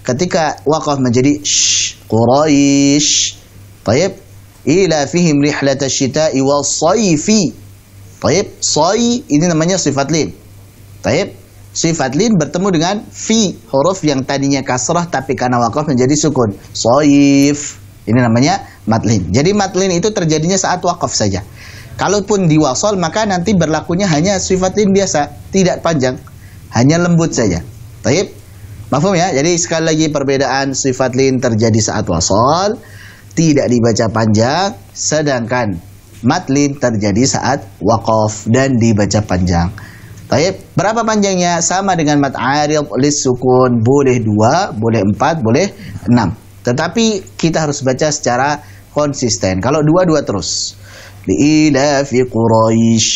ketika wakaf menjadi sh. Quraish. Taib. Ila fihim rihlatash shita'i was-sayfi. Taib. Say ini namanya sifat lin. Taib. Sifat lin bertemu dengan fi, huruf yang tadinya kasrah tapi karena wakaf menjadi sukun. Soif, ini namanya matlin. Jadi matlin itu terjadinya saat wakaf saja. Kalaupun diwasol maka nanti berlakunya hanya sifat lin biasa, tidak panjang, hanya lembut saja. Taib, mafhum ya? Jadi sekali lagi perbedaan sifat lin terjadi saat wasol, tidak dibaca panjang, sedangkan matlin terjadi saat wakaf dan dibaca panjang. Baik, berapa panjangnya? Sama dengan mat arid lis sukun, boleh 2, boleh 4, boleh 6. Tetapi kita harus baca secara konsisten. Kalau 2 terus. Ila fi Quraisy,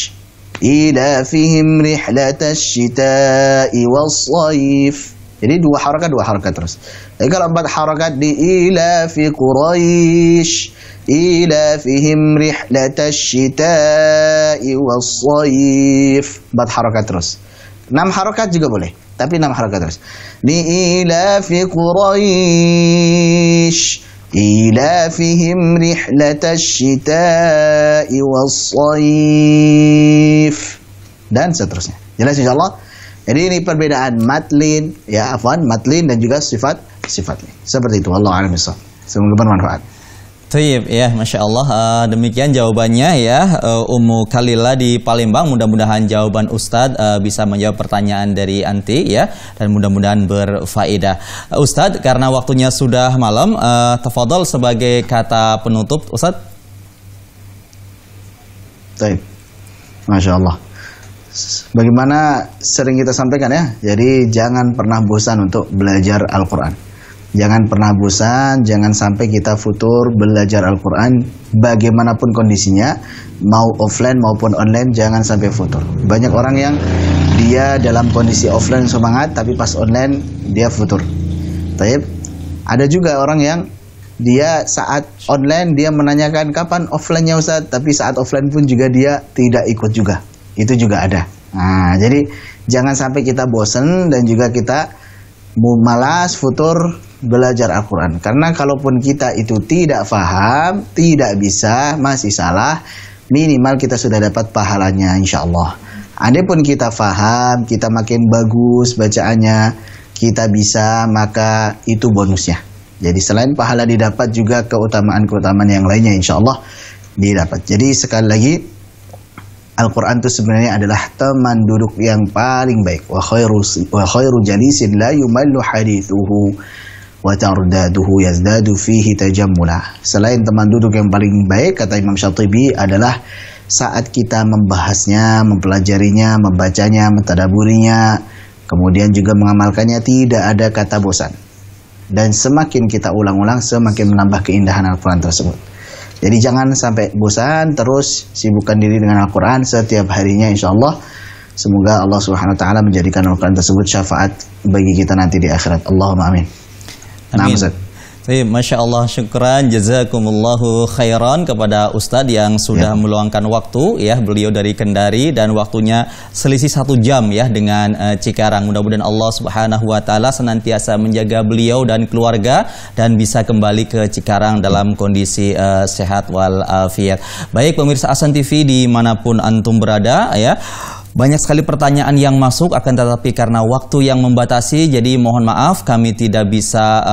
ila fihim rihlatash shita'i was-sayf. Jadi 2 harakat terus. Jadi kalau 4 harakat di ila fi Quraisy, ila fihim rihlatash shita'i was-sayf. 4 harakat terus. 6 harakat juga boleh, tapi 6 harakat terus. Li ila fi Quraisy, ila fihim rihlatash shita'i was-sayf. Dan seterusnya. Jelas insyaallah. Jadi ini perbedaan matlin ya, afwan, matlin dan juga sifat lin. Seperti itu. Wallahu a'lam bishawab. Semoga bermanfaat. Tayyib ya, Masya Allah. Demikian jawabannya ya, Ummu Kalila di Palembang. Mudah-mudahan jawaban Ustadz bisa menjawab pertanyaan dari anti ya, dan mudah-mudahan berfaedah. Ustadz, karena waktunya sudah malam, tafadhol sebagai kata penutup Ustadz. Tayyib. Masya Allah. bagaimana sering kita sampaikan ya, jadi jangan pernah bosan untuk belajar Al-Quran. Jangan pernah bosan, jangan sampai kita futur belajar Al-Quran bagaimanapun kondisinya, mau offline maupun online, jangan sampai futur. Banyak orang yang dia dalam kondisi offline semangat, tapi pas online dia futur. Taib. Ada juga orang yang dia saat online dia menanyakan kapan offline-nya Ustaz, tapi saat offline pun juga dia tidak ikut juga. Itu juga ada. Nah, jadi jangan sampai kita bosan dan juga kita malas futur belajar Al-Quran. Karena kalaupun kita itu tidak faham, tidak bisa, masih salah, minimal kita sudah dapat pahalanya insya Allah. Andai pun kita faham, kita makin bagus bacaannya, kita bisa, maka itu bonusnya. Jadi selain pahala didapat juga keutamaan-keutamaan yang lainnya insya Allah didapat. Jadi sekali lagi, Al-Quran itu sebenarnya adalah teman duduk yang paling baik. Wa khairu jalisin la yumallu hadithuhu wa tardaduhu yazdadu fihi tajammula. Selain teman duduk yang paling baik, kata Imam Syatibi, adalah saat kita membahasnya, mempelajarinya, membacanya, mentadaburinya, kemudian juga mengamalkannya, tidak ada kata bosan. Dan semakin kita ulang-ulang, semakin menambah keindahan Al-Quran tersebut. Jadi jangan sampai bosan, terus sibukkan diri dengan Al-Quran setiap harinya insya Allah. Semoga Allah Subhanahu Wa Taala menjadikan Al-Quran tersebut syafaat bagi kita nanti di akhirat. Allahumma amin. Amin. Masya Allah, syukran, jazakumullahu khairan kepada Ustadz yang sudah meluangkan waktu ya, beliau dari Kendari dan waktunya selisih 1 jam ya dengan Cikarang. Mudah-mudahan Allah Subhanahu Wa Taala senantiasa menjaga beliau dan keluarga dan bisa kembali ke Cikarang dalam kondisi sehat walafiat. Baik pemirsa Ahsan TV dimanapun antum berada ya. Banyak sekali pertanyaan yang masuk, akan tetapi karena waktu yang membatasi, jadi mohon maaf kami tidak bisa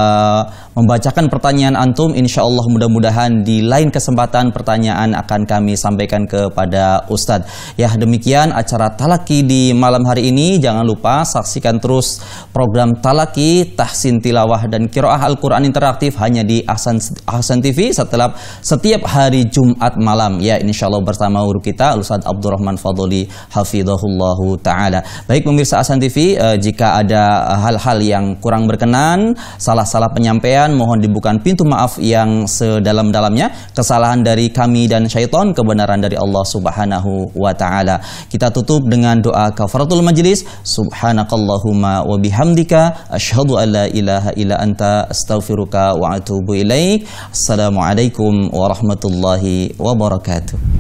membacakan pertanyaan antum. Insya Allah mudah-mudahan di lain kesempatan pertanyaan akan kami sampaikan kepada Ustadz. Ya demikian acara Talaki di malam hari ini. Jangan lupa saksikan terus program Talaki, Tahsin Tilawah dan Qiraah Al-Quran interaktif hanya di Ahsan TV setiap hari Jumat malam. Ya insya Allah bersama guru kita Ustadz Abdurrahman Fadli Hafidhahullahu Ta'ala. Baik pemirsa Ahsan TV, jika ada hal-hal yang kurang berkenan, salah-salah penyampaian, mohon dibukakan pintu maaf yang sedalam-dalamnya. Kesalahan dari kami dan syaitan, kebenaran dari Allah Subhanahu Wa Ta'ala. Kita tutup dengan doa kafaratul majlis. Subhanakallahumma wa bihamdika asyhadu an la ilaha illa anta astaghfiruka wa atubu ilaik. Assalamualaikum warahmatullahi wabarakatuh.